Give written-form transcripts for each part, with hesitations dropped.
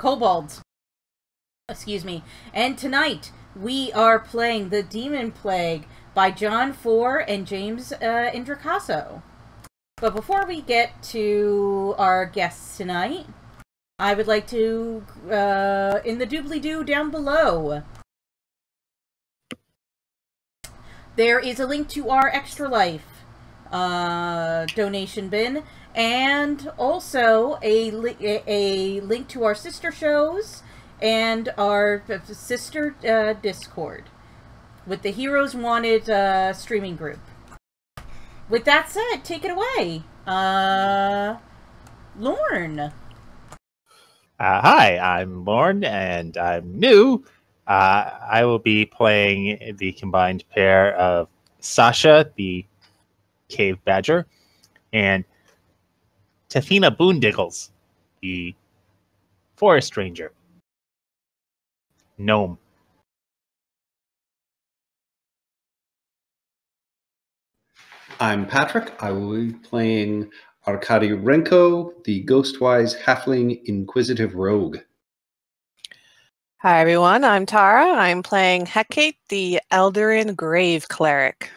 Kobolds. Excuse me. And tonight, we are playing the Demonplague by John Four and James Indracaso. But before we get to our guests tonight, I would like to, in the doobly-doo down below, there is a link to our Extra Life donation bin, and also a link to our sister shows and our sister Discord with the Heroes Wanted streaming group. With that said, take it away, Lorne. Hi, I'm Lorne, and I'm new. I will be playing the combined pair of Sasha, the Cave Badger, and Tethina Boondiggles, the Forest Ranger. Gnome. I'm Patrick. I will be playing Arkady Renko, the Ghostwise Halfling Inquisitive Rogue. Hi everyone, I'm Tara. I'm playing Hecate, the Eldarin Grave Cleric.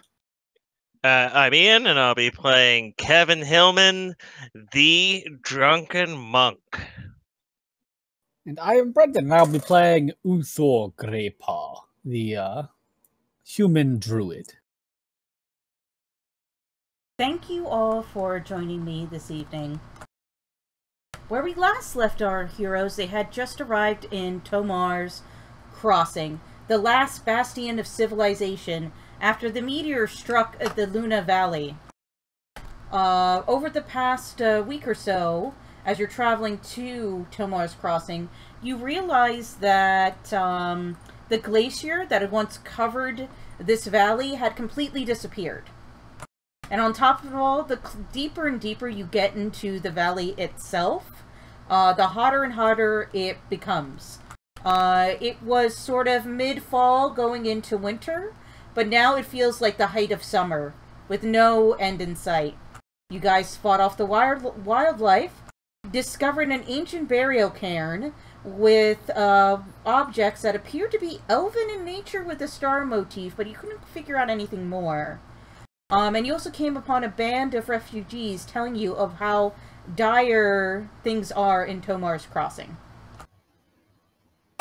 I'm Ian, and I'll be playing Kevin Hillman, the Drunken Monk. And I am Brendan, and I'll be playing Uthor Greypaw, the human druid. Thank you all for joining me this evening. Where we last left our heroes, they had just arrived in Tomar's Crossing, the last bastion of civilization after the meteor struck the Luna Valley. Over the past week or so, as you're traveling to Tomar's Crossing, you realize that the glacier that had once covered this valley had completely disappeared. And on top of it all, the deeper and deeper you get into the valley itself, the hotter and hotter it becomes. It was sort of mid-fall going into winter, but now it feels like the height of summer, with no end in sight. You guys fought off the wildlife, discovered an ancient burial cairn with objects that appeared to be elven in nature with a star motif, but you couldn't figure out anything more. And you also came upon a band of refugees telling you of how dire things are in Tomar's Crossing.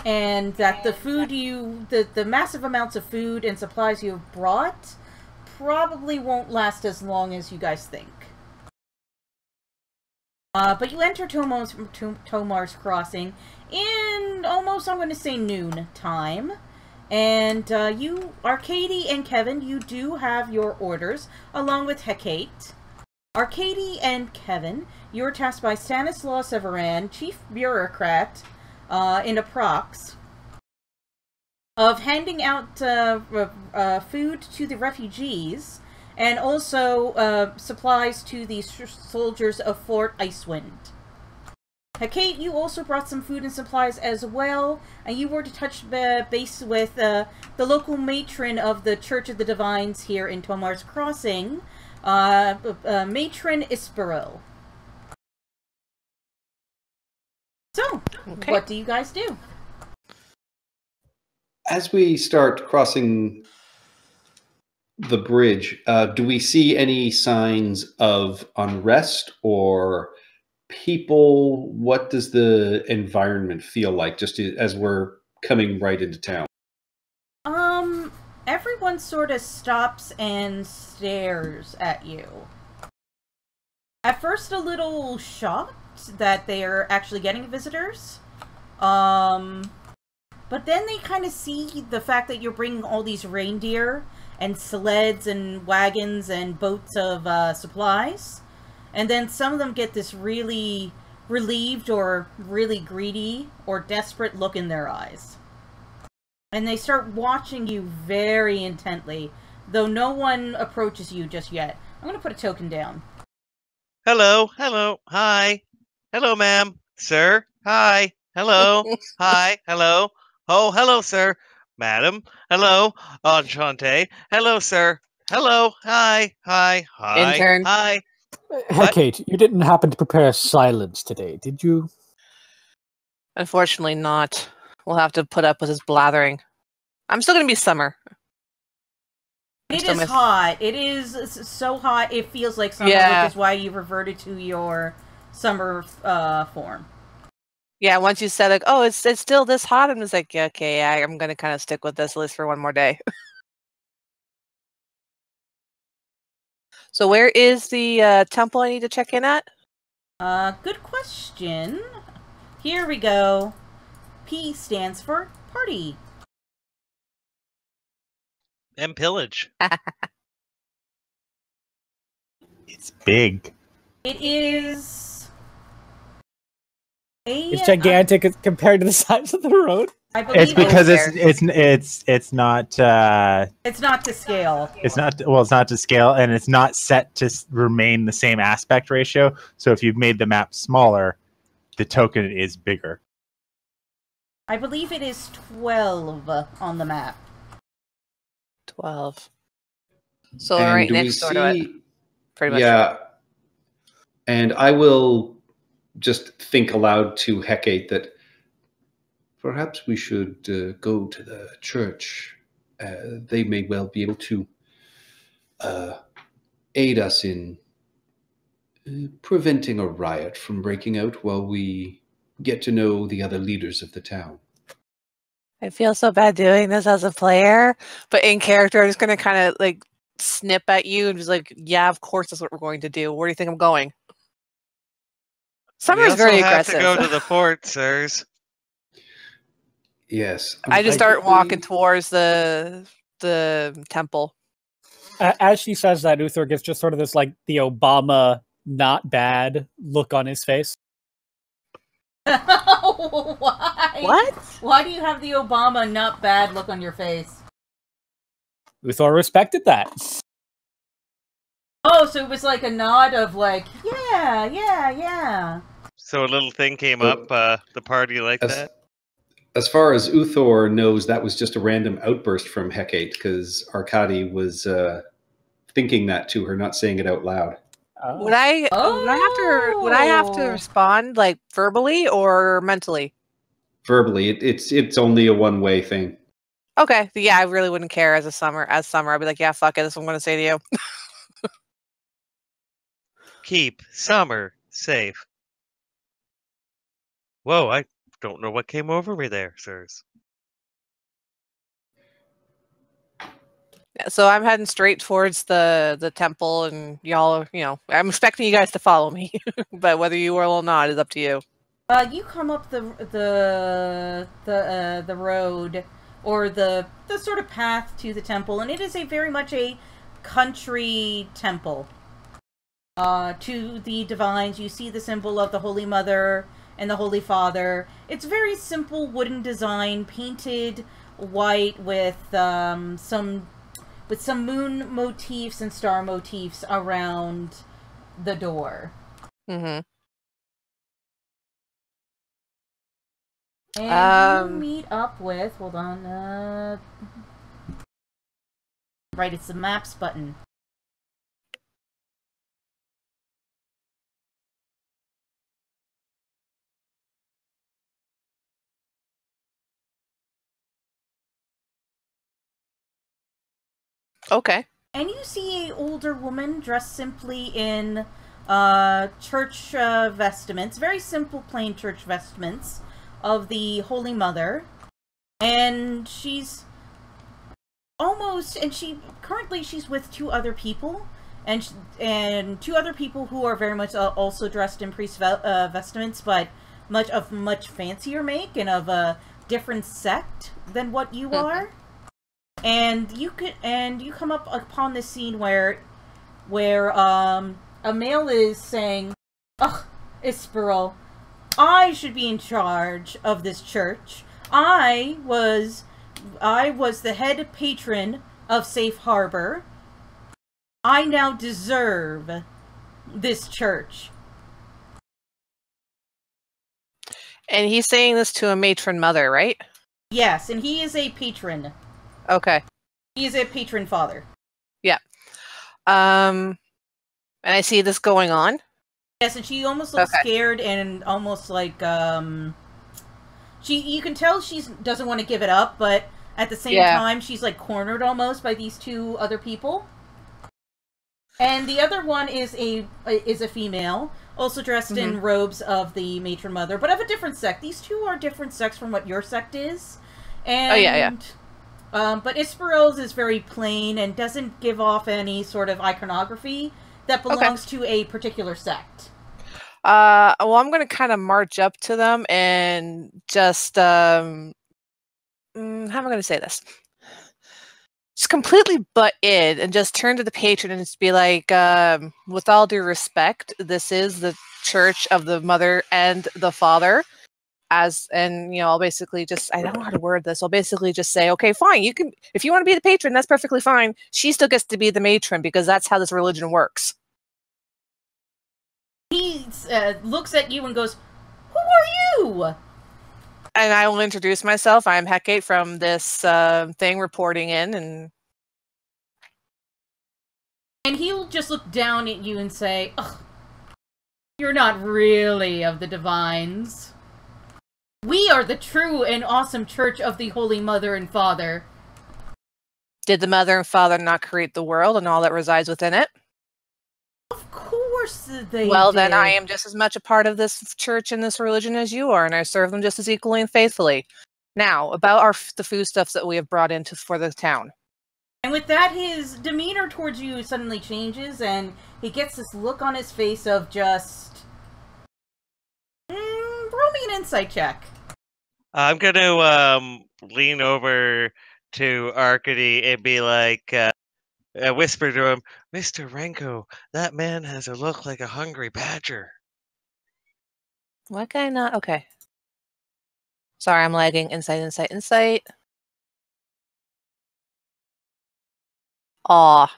And that the food the massive amounts of food and supplies you have brought probably won't last as long as you guys think. But you enter Tomar's Crossing in almost, I'm going to say, noon time. And you, Arkady and Kevin, you do have your orders, along with Hecate. Arkady and Kevin, you're tasked by Stanislaw Severan, chief bureaucrat in Aprox, of handing out food to the refugees, and also supplies to the soldiers of Fort Icewind. Hecate, you also brought some food and supplies as well, and you were to touch base with the local matron of the Church of the Divines here in Tomar's Crossing, Matron Isperil. So, okay. What do you guys do? As we start crossing the bridge, do we see any signs of unrest or people? What does the environment feel like just as we're coming right into town? Everyone sort of stops and stares at you. At first a little shocked that they're actually getting visitors. But then they kind of see the fact that you're bringing all these reindeer and sleds and wagons and boats of supplies. And then some of them get this really relieved or really greedy or desperate look in their eyes. And they start watching you very intently, though no one approaches you just yet. I'm going to put a token down. Hello, hello, hi. Hello, ma'am, sir, hi. Hello, hi, hello. Oh, hello, sir, madam. Hello, enchanté. Hello, sir. Hello, hi, hi, hi. Intern. Hi. Hecate, you didn't happen to prepare silence today, did you? Unfortunately not. We'll have to put up with his blathering. I'm still going to be Summer. It is hot. It is so hot, it feels like summer, which is why you reverted to your summer form. Yeah, once you said, like, oh, it's still this hot, I'm just like, yeah, okay, I'm going to kind of stick with this at least for one more day. So where is the temple I need to check in at? Good question. Here we go. P stands for party. And pillage. It's big. It is It's gigantic compared to the size of the road. I believe It's because it's not it's not to scale. It's not to scale, and it's not set to remain the same aspect ratio. So if you've made the map smaller, the token is bigger. I believe it is 12 on the map. 12. So right next door to it. Pretty much. Yeah. And I will just think aloud to Hecate that perhaps we should go to the church. They may well be able to aid us in preventing a riot from breaking out while we get to know the other leaders of the town. I feel so bad doing this as a player, but in character, I'm just going to kind of like snip at you and just like, yeah, of course that's what we're going to do. Where do you think I'm going? Summer's very aggressive. We also have to go to the fort, sirs. Yes. I just start walking towards the temple. As she says that, Uthor gets just sort of this, like, the Obama not bad look on his face. Why? What? Why do you have the Obama not bad look on your face? Uthor respected that. Oh, so it was like a nod of like, yeah. So a little thing came up, the party like that? As far as Uthor knows, that was just a random outburst from Hecate, because Arkady was thinking that to her, not saying it out loud. Would I have to respond like verbally or mentally? Verbally, it's only a one-way thing. Okay, yeah, I really wouldn't care as Summer. I'd be like, yeah, fuck it, that's what I'm going to say to you. Keep Summer safe. Whoa, I don't know what came over me there, sirs. So I'm heading straight towards the temple, and y'all, I'm expecting you guys to follow me, but whether you will or not is up to you. You come up the road, or the sort of path to the temple, and it is very much a country temple. To the divines, you see the symbol of the Holy Mother and the Holy Father. It's very simple wooden design, painted white with some moon motifs and star motifs around the door. Mm-hmm. And you meet up with, hold on, right, it's the maps button. Okay. And you see a older woman dressed simply in church vestments, very simple, plain church vestments of the Holy Mother, and she's currently she's with two other people, and two other people who are very much also dressed in priest vestments, but much fancier make and of a different sect than what you are. And you come up upon this scene where a male is saying, "Ugh, Isperl, I should be in charge of this church. I was the head patron of Safe Harbor. I now deserve this church." And he's saying this to a matron mother, right? Yes, and he is a patron. Okay. He is a patron father. Yeah. And I see this going on. Yes, and she almost looks scared and almost like you can tell she doesn't want to give it up, but at the same time, she's like cornered almost by these two other people. And the other one is a female, also dressed in robes of the matron mother, but of a different sect. These two are different sects from what your sect is. And, but Isparel's is very plain and doesn't give off any sort of iconography that belongs to a particular sect. Well, I'm going to kind of march up to them and just, how am I going to say this? Just completely butt in and just turn to the patron and just be like, with all due respect, this is the church of the mother and the father. And I'll basically just, I don't know how to word this. I'll basically just say, okay, fine. You can, if you want to be the patron, that's perfectly fine. She still gets to be the matron because that's how this religion works. He looks at you and goes, "Who are you?" And I will introduce myself. I'm Hecate from this thing reporting in, and he'll just look down at you and say, "Ugh, you're not really of the Divines. We are the true and awesome Church of the Holy Mother and Father." Did the Mother and Father not create the world and all that resides within it? Of course they Well, did. then I am just as much a part of this church and this religion as you are, and I serve them just as equally and faithfully. Now, about the foodstuffs that we have brought into for the town. And with that, his demeanor towards you suddenly changes, and he gets this look on his face of just... roll me an insight check. I'm going to lean over to Arcady and be like, whisper to him, "Mr. Renko, that man has a look like a hungry badger." Why can I not? Okay. Sorry, I'm lagging. Insight. Aw.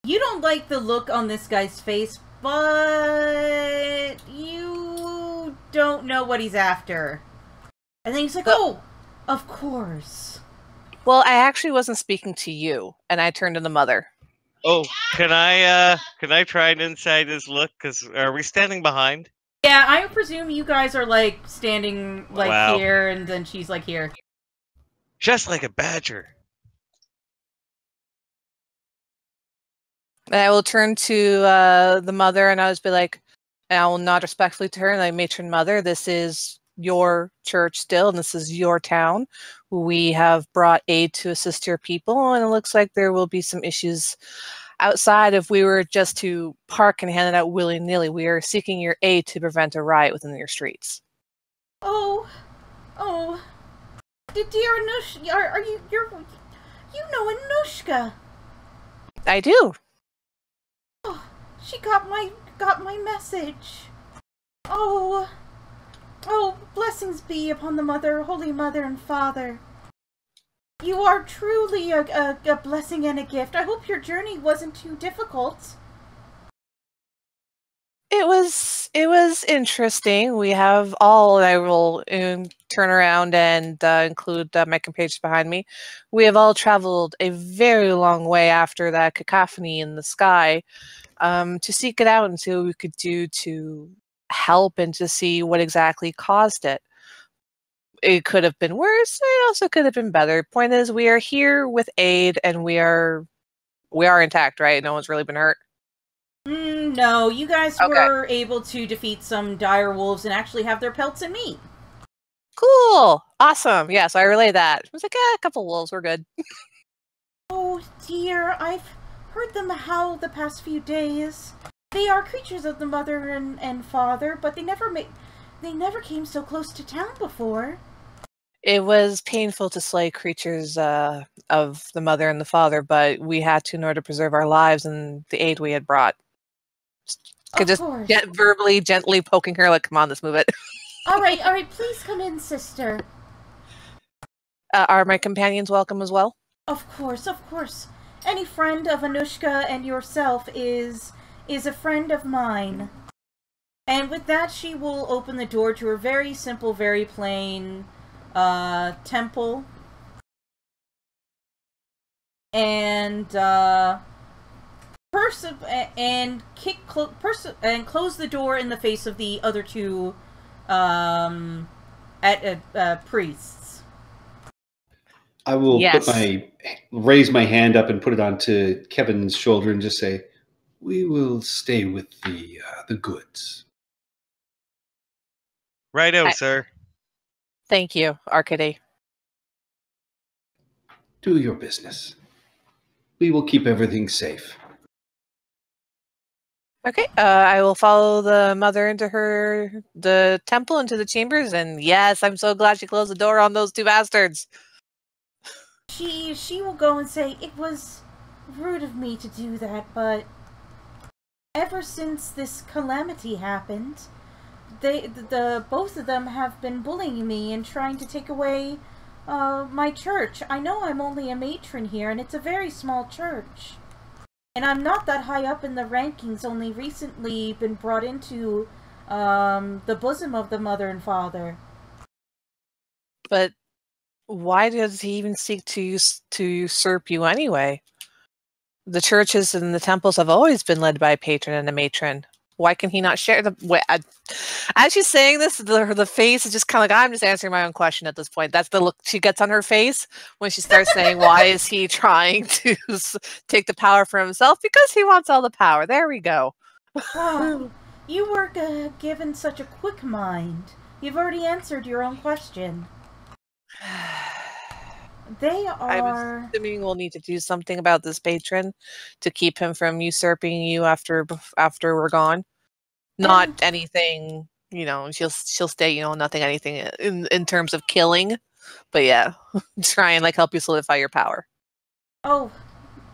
You don't like the look on this guy's face, but you don't know what he's after. And then he's like, "Oh, of course." Well, I actually wasn't speaking to you, and I turned to the mother. Oh, can I try and inside his look? Because are we standing behind? Yeah, I presume you guys are like standing like here, and then she's like here. Just like a badger. And I will turn to the mother, and I'll just be like, and I will nod respectfully to her, like, matron mother, this is your church still, and this is your town. We have brought aid to assist your people, and it looks like there will be some issues outside if we were just to park and hand it out willy-nilly. We are seeking your aid to prevent a riot within your streets. Oh, dear Anushka, are you know Anushka? I do. Oh, she got my message. Oh, blessings be upon the Mother, Holy Mother and Father. You are truly a blessing and a gift. I hope your journey wasn't too difficult. It was interesting. We have all, and I will turn around and include my compatriots behind me. We have all traveled a very long way after that cacophony in the sky to seek it out and see what we could do to help and to see what exactly caused it. It could have been worse. It also could have been better. Point is, we are here with aid, and we are intact, right? No one's really been hurt. No, you guys were able to defeat some dire wolves and actually have their pelts and meat. Cool, awesome. Yeah, so I relay that. I was like, a couple wolves, we're good. Oh dear, I've heard them howl the past few days. They are creatures of the Mother and Father, but they never came so close to town before. It was painful to slay creatures of the Mother and the Father, but we had to in order to preserve our lives and the aid we had brought. Could just get verbally, gently poking her, like, come on, let's move it. All right, please come in, sister. Are my companions welcome as well? Of course. Any friend of Anushka and yourself is a friend of mine. And with that, she will open the door to her very simple, very plain temple. And close the door in the face of the other two at priests. I will Yes. raise my hand up and put it onto Kevin's shoulder and just say, "We will stay with the goods." Righto, I- sir. Thank you, Arcady. Do your business. We will keep everything safe. Okay, I will follow the mother into the temple, into the chambers, and yes, I'm so glad she closed the door on those two bastards. She will go and say, "It was rude of me to do that, but ever since this calamity happened, the both of them have been bullying me and trying to take away my church. I know I'm only a matron here, and it's a very small church. And I'm not that high up in the rankings, only recently been brought into the bosom of the mother and father." But why does he even seek to usurp you anyway? The churches and the temples have always been led by a patron and a matron. Why can he not share the? As she's saying this, the face is just kind of like, I'm just answering my own question at this point. That's the look she gets on her face when she starts saying, "Why is he trying to take the power for himself? Because he wants all the power." There we go. Wow, you were given such a quick mind. You've already answered your own question. They I'm are... assuming we'll need to do something about this patron to keep him from usurping you after we're gone. Not anything, she'll stay, nothing, anything in terms of killing, but yeah, try and help you solidify your power. Oh,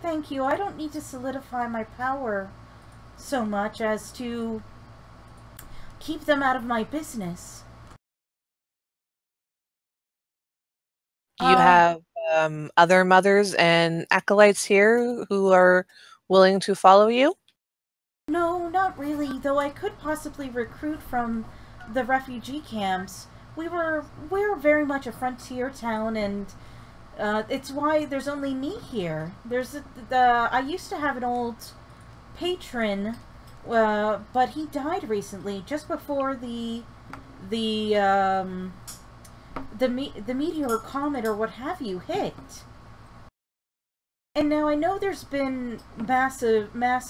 thank you. I don't need to solidify my power so much as to keep them out of my business. Do you have other mothers and acolytes here who are willing to follow you? No, not really, though I could possibly recruit from the refugee camps. We're very much a frontier town, and it's why there's only me here. I used to have an old patron, but he died recently, just before the meteor or comet or what have you hit. And now I know there's been mass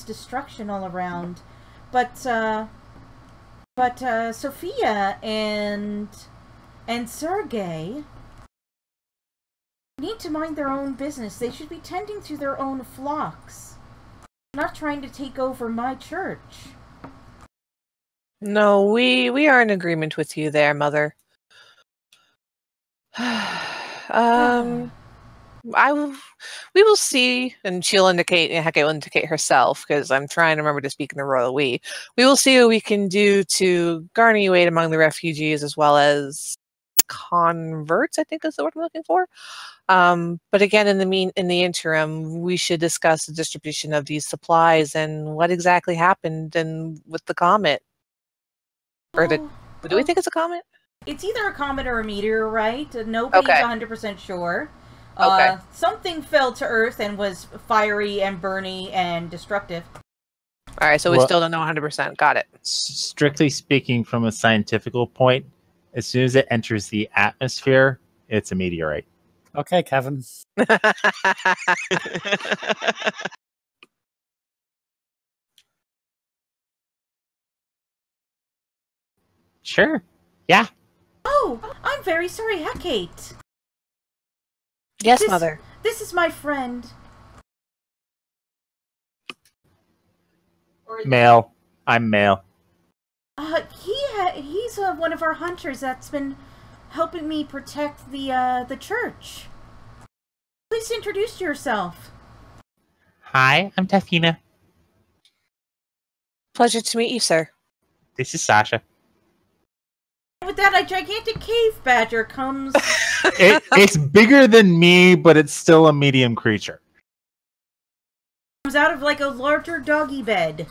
destruction all around, but Sophia and Sergei need to mind their own business. They should be tending to their own flocks, not trying to take over my church. No, we are in agreement with you there, Mother. We will see, and she'll indicate, Heke will indicate herself, because I'm trying to remember to speak in the royal we. We will see what we can do to garner you aid among the refugees, as well as converts, I think is the word I'm looking for. But again, in the interim, we should discuss the distribution of these supplies and what exactly happened and with the comet. Or do we think it's a comet? It's either a comet or a meteorite. Nobody's 100% sure. Okay. Something fell to Earth and was fiery and burny and destructive. All right, so we still don't know 100%. Got it. Strictly speaking, from a scientific point, as soon as it enters the atmosphere, it's a meteorite. Okay, Kevin. Sure. Yeah. Oh, I'm very sorry, Hecate. Yes, Mother. This is my friend. Male. I'm male. He's one of our hunters that's been helping me protect the church. Please introduce yourself. Hi, I'm Tafina. Pleasure to meet you, sir. This is Sasha. With that, a gigantic cave badger comes. It's bigger than me, but it's still a medium creature. Comes out of a larger doggy bed.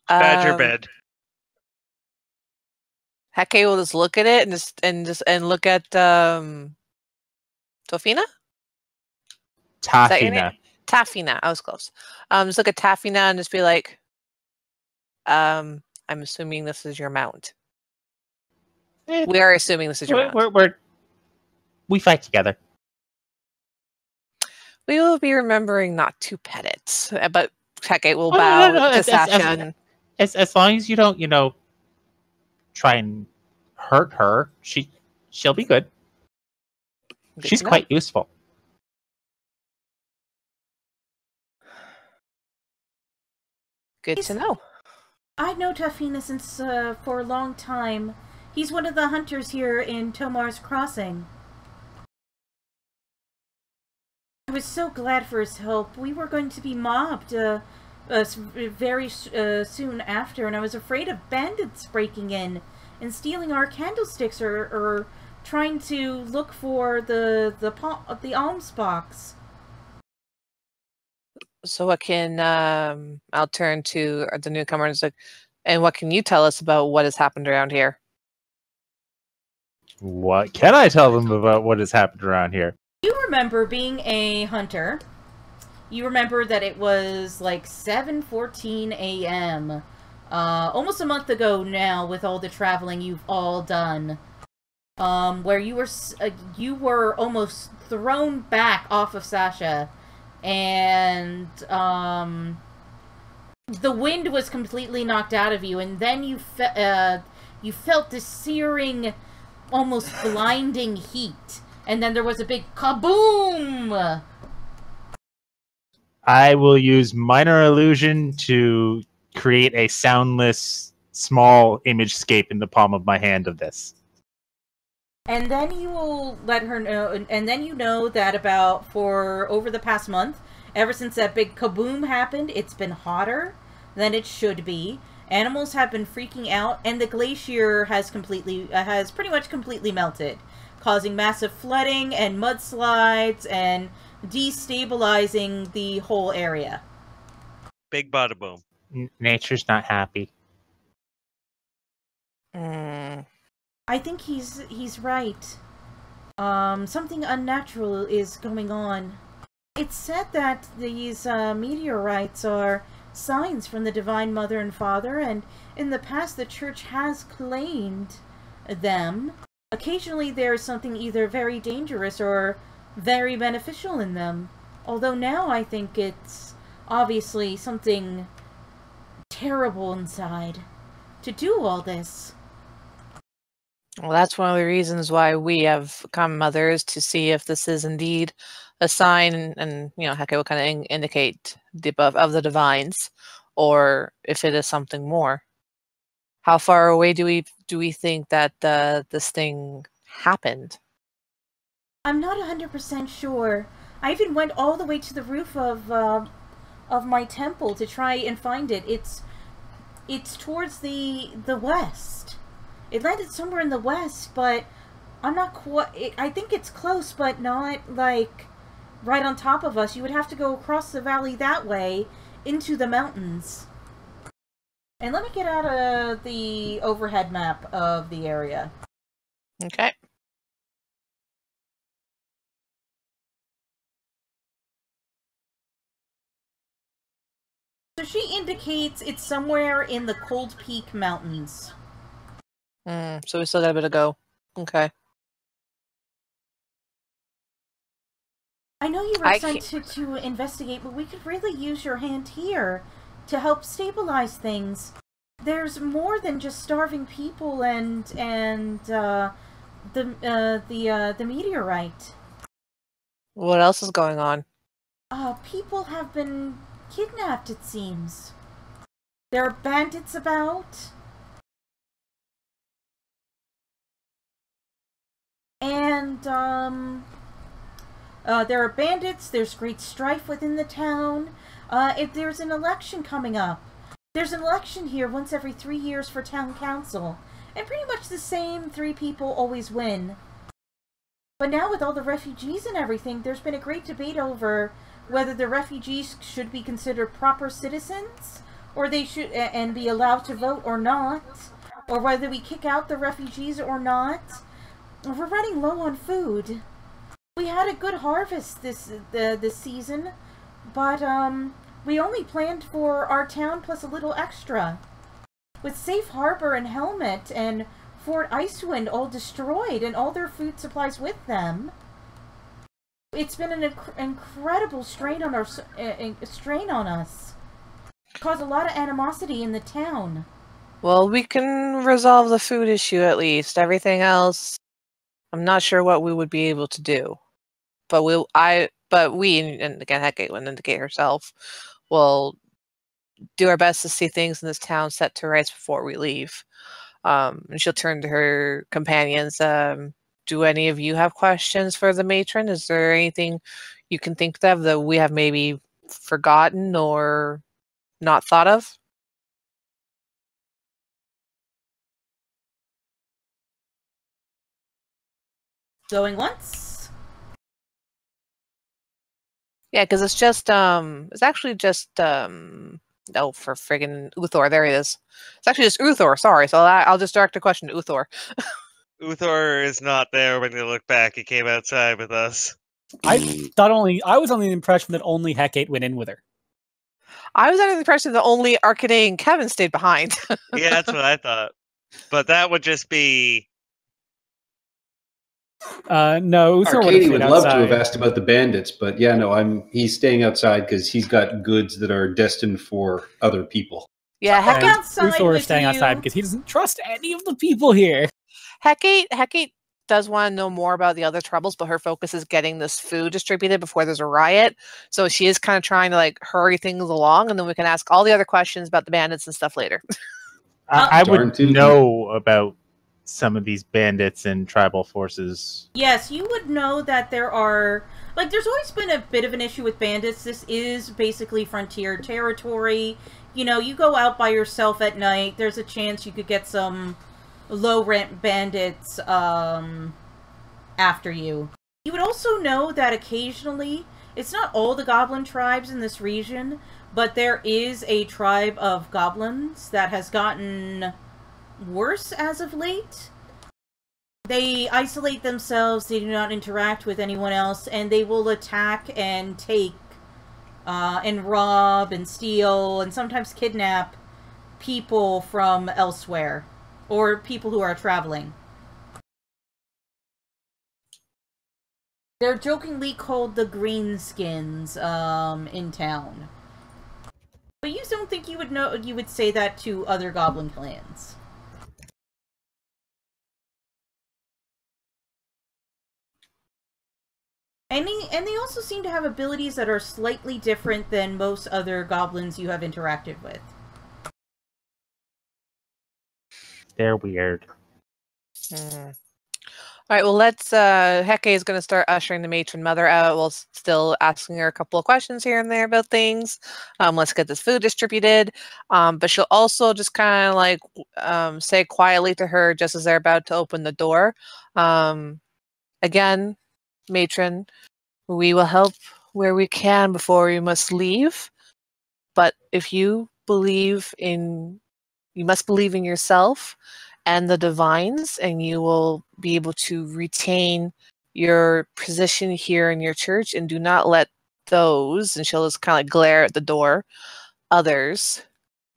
Badger bed. Heke will just look at it and look at Tofina? Tafina. Tafina. I was close. Just look at Tafina and just be like, I'm assuming this is your mount. We are assuming this is your mount. We fight together. We will be remembering not to pet it, but Hecate will Oh, bow no, to Sasha. As long as you don't, try and hurt her, she'll be good. She's quite useful. Good to know. I know Tafina since for a long time. He's one of the hunters here in Tomar's Crossing. I was so glad for his help. We were going to be mobbed very soon after, and I was afraid of bandits breaking in and stealing our candlesticks or trying to look for the alms box. So what can I'll turn to the newcomers, and what can you tell us about what has happened around here? What can I tell them about what has happened around here? You remember being a hunter. You remember that it was like 7:14 a.m. Almost a month ago now, with all the traveling you've all done. Where you were almost thrown back off of Sasha, and the wind was completely knocked out of you, and then you felt this searing, almost blinding heat, and then there was a big kaboom. I will use minor illusion to create a soundless, small image-scape in the palm of my hand of this. And then you will let her know, and then you know that for over the past month, ever since that big kaboom happened, it's been hotter than it should be. Animals have been freaking out, and the glacier has pretty much completely melted, causing massive flooding and mudslides and destabilizing the whole area. Big bada boom. Nature's not happy. I think he's right. Something unnatural is going on. It's said that these meteorites are signs from the Divine Mother and Father, and in the past the Church has claimed them. Occasionally there's something either very dangerous or very beneficial in them. Although now I think it's obviously something terrible inside to do all this. Well, that's one of the reasons why we have become mothers, to see if this is indeed a sign, and Hecate will kind of indicate the above of the divines, or if it is something more. How far away do we think that this thing happened? I'm not 100% sure. I even went all the way to the roof of my temple to try and find it. It's towards the west. It landed somewhere in the west, but I'm not quite... I think it's close, but not, like, right on top of us. You would have to go across the valley that way into the mountains. And let me get out the overhead map of the area. Okay. So she indicates it's somewhere in the Cold Peak Mountains. So we still got a bit to go. Okay. I know you were sent to investigate, but we could really use your hand here to help stabilize things. There's more than just starving people and the meteorite. What else is going on? People have been kidnapped, it seems. There are bandits about. And, there are bandits, there's great strife within the town. If there's an election coming up. There's an election here once every 3 years for town council. And pretty much the same 3 people always win. But now with all the refugees and everything, there's been a great debate over whether the refugees should be considered proper citizens, or they should and be allowed to vote or not, or whether we kick out the refugees or not. We're running low on food. We had a good harvest this season, but we only planned for our town plus a little extra. With Safe Harbor and Helmet and Fort Icewind all destroyed and all their food supplies with them. It's been an incredible strain on us. Caused a lot of animosity in the town. Well, we can resolve the food issue at least. Everything else, I'm not sure what we would be able to do. But we, and again, Hecate will indicate herself, will do our best to see things in this town set to rights before we leave. And she'll turn to her companions. Do any of you have questions for the matron? Is there anything you can think of that we have maybe forgotten or not thought of? Going once? Yeah, because it's just, it's actually just, oh, for friggin' Uthor, there he is. It's actually just Uthor, sorry, so I'll just direct a question to Uthor. Uthor is not there when you look back. He came outside with us. I was under the impression that only Hecate went in with her. I was under the impression that only Arcade and Kevin stayed behind. Yeah, that's what I thought. But that would just be... No, Uthor Arcady would would have love outside. to have asked about the bandits, but yeah, no, he's staying outside because he's got goods that are destined for other people. Yeah, I'll Hecate, go outside Uthor with is staying you. outside because he doesn't trust any of the people here. Hecate does want to know more about the other troubles, but her focus is getting this food distributed before there's a riot. So she is kind of trying to like hurry things along, and then we can ask all the other questions about the bandits and stuff later. I Darn would tootin'. know about some of these bandits and tribal forces. Yes, you would know that there are... Like, there's always been a bit of an issue with bandits. This is basically frontier territory. You know, you go out by yourself at night, there's a chance you could get some low-rent bandits after you. You would also know that occasionally, it's not all the goblin tribes in this region, but there is a tribe of goblins that has gotten worse as of late. They isolate themselves, they do not interact with anyone else, and they will attack and take, and rob and steal, and sometimes kidnap people from elsewhere, or people who are traveling. They're jokingly called the Greenskins, in town. But you don't think you would say that to other goblin clans? And they also seem to have abilities that are slightly different than most other goblins you have interacted with. They're weird. All right, well, Hecate is going to start ushering the matron mother out while still asking her a couple of questions here and there about things. Let's get this food distributed. But she'll also just kind of like say quietly to her just as they're about to open the door. Again, matron, we will help where we can before we must leave. But if you must believe in yourself and the divines, and you will be able to retain your position here in your church, and do not let those, and she'll just kind of like glare at the door, others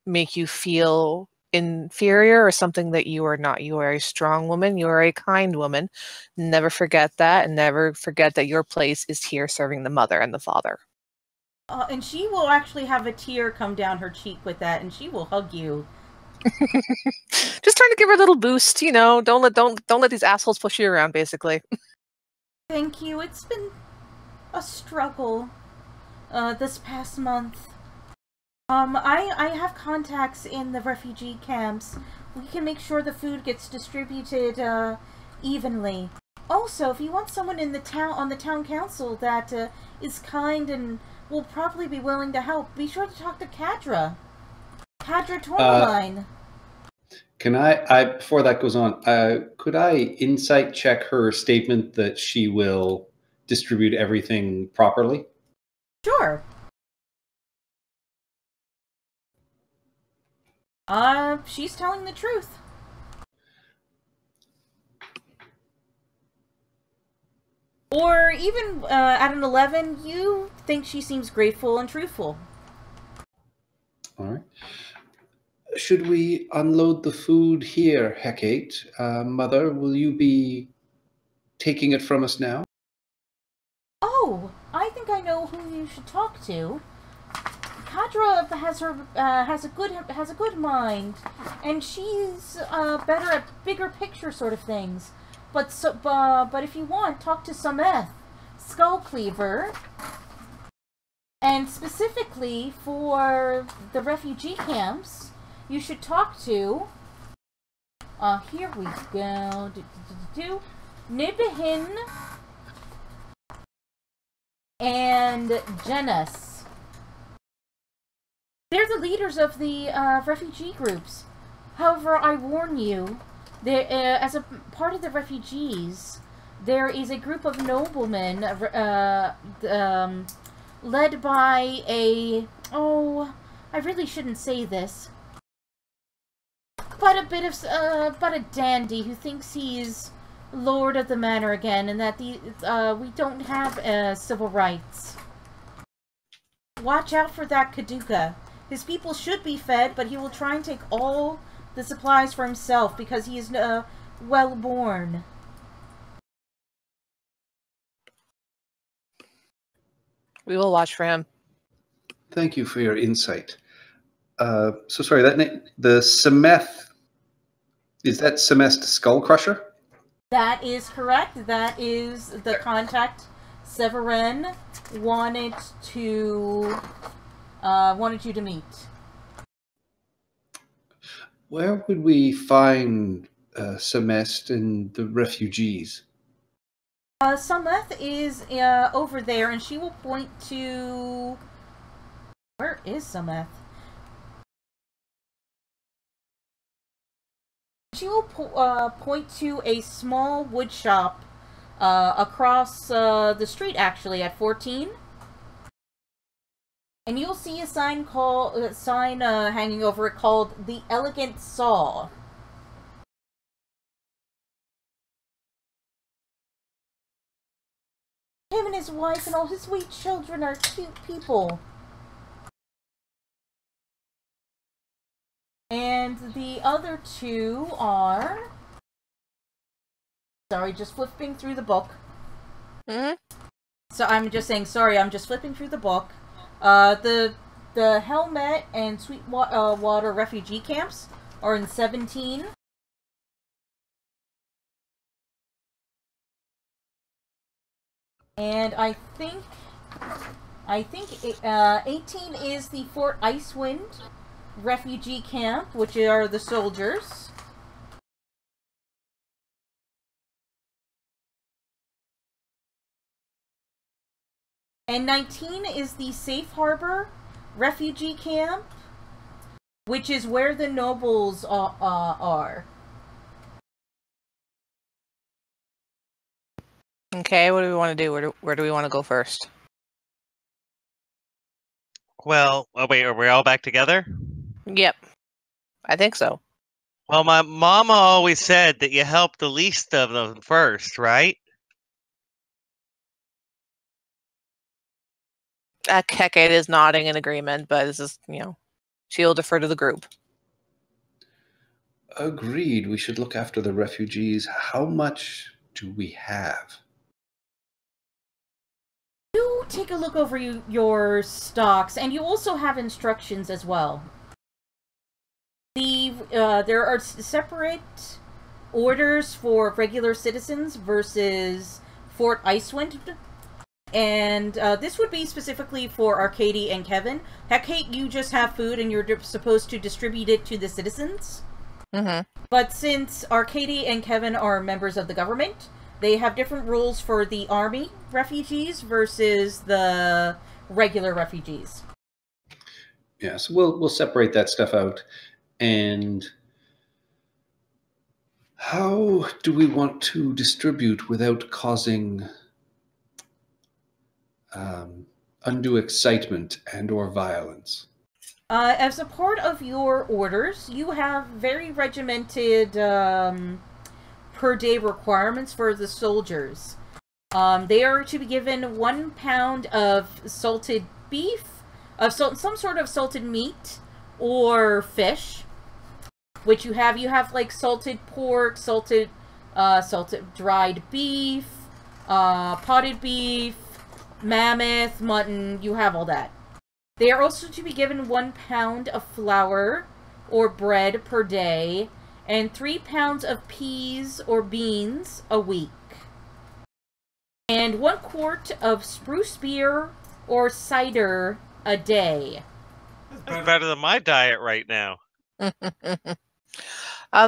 make you feel inferior or something that you are not. You are a strong woman. You are a kind woman. Never forget that, and never forget that your place is here serving the mother and the father. And she will actually have a tear come down her cheek with that, and she will hug you. Just trying to give her a little boost, you know. Don't let these assholes push you around, basically. Thank you. It's been a struggle this past month. I have contacts in the refugee camps. We can make sure the food gets distributed evenly. Also, if you want someone in the town on the town council that is kind and will probably be willing to help, be sure to talk to Kadra. Kadra Tourmaline. Can I before that goes on, could I insight check her statement that she will distribute everything properly? Sure. She's telling the truth. Or even at an 11, you think she seems grateful and truthful. All right. should we unload the food here, Hecate? Mother, will you be taking it from us now? Oh, I think I know who you should talk to. Kadra has a good mind, and she's better at bigger picture sort of things. But if you want, talk to Sameth, Skull Cleaver, and specifically for the refugee camps, you should talk to. Here we go. Nibihin and Jenis. They're the leaders of the refugee groups. However, I warn you, as a part of the refugees, there is a group of noblemen led by a... Oh, I really shouldn't say this. But a dandy who thinks he's lord of the manor again, and that we don't have civil rights. Watch out for that Kaduka. His people should be fed, but he will try and take all the supplies for himself because he is well-born. We will watch for him. Thank you for your insight. So sorry, the Sameth, is that Semest Skull Crusher? That is correct. That is the contact Severin wanted you to meet. Where would we find Semest and the refugees? Sameth is over there, and she will point to... Where is Sameth? She will point to a small wood shop across the street, actually, at 14. And you'll see a sign hanging over it called The Elegant Saw. Him and his wife and all his sweet children are cute people. And the other two are... Sorry, just flipping through the book. Mm-hmm. So I'm just saying, sorry, I'm just flipping through the book. The Helmet and Sweetwater refugee camps are in 17. And I think 18 is the Fort Icewind refugee camp, which are the soldiers. And 19 is the Safe Harbor refugee camp, which is where the nobles are. Okay, what do we want to do? Where do we want to go first? Well, oh wait, are we all back together? Yep, I think so. Well, my mama always said that you help the least of them first, right? Hecate is nodding in agreement, but this is, she'll defer to the group. Agreed. We should look after the refugees. How much do we have? You take a look over your stocks, and you also have instructions as well. There are separate orders for regular citizens versus Fort Icewind. And this would be specifically for Arcady and Kevin. Hecate, you just have food and you're supposed to distribute it to the citizens. Mm-hmm. But since Arcady and Kevin are members of the government, they have different rules for the army refugees versus the regular refugees. Yeah, so we'll separate that stuff out. And how do we want to distribute without causing undue excitement and or violence? As a part of your orders, you have very regimented per day requirements for the soldiers. They are to be given 1 pound of salted beef, some sort of salted meat or fish, which you have like salted pork, salted dried beef, potted beef, mammoth, mutton. You have all that. They are also to be given 1 pound of flour or bread per day, and 3 pounds of peas or beans a week, and 1 quart of spruce beer or cider a day. That's better than my diet right now.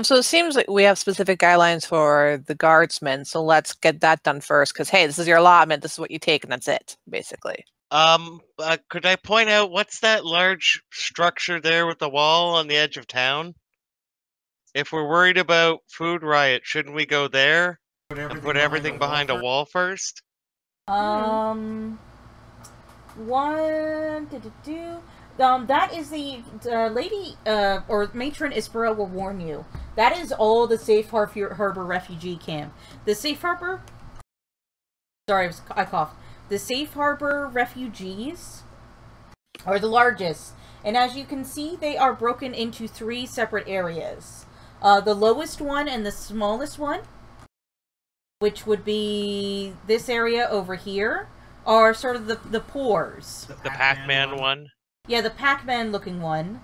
So it seems like we have specific guidelines for the guardsmen, so let's get that done first, because, hey, this is your allotment, this is what you take, and that's it, basically. Could I point out what's that large structure there with the wall on the edge of town? If we're worried about food riot, shouldn't we go there and put everything behind a wall first? That is the lady, or Matron Ispera will warn you. That is all the Safe Harbor refugee camp. The Safe Harbor... Sorry, I coughed. The Safe Harbor refugees are the largest. And as you can see, they are broken into 3 separate areas. The lowest one and the smallest one, which would be this area over here, are sort of the poors. The Pac-Man one? Yeah, the Pac-Man looking one.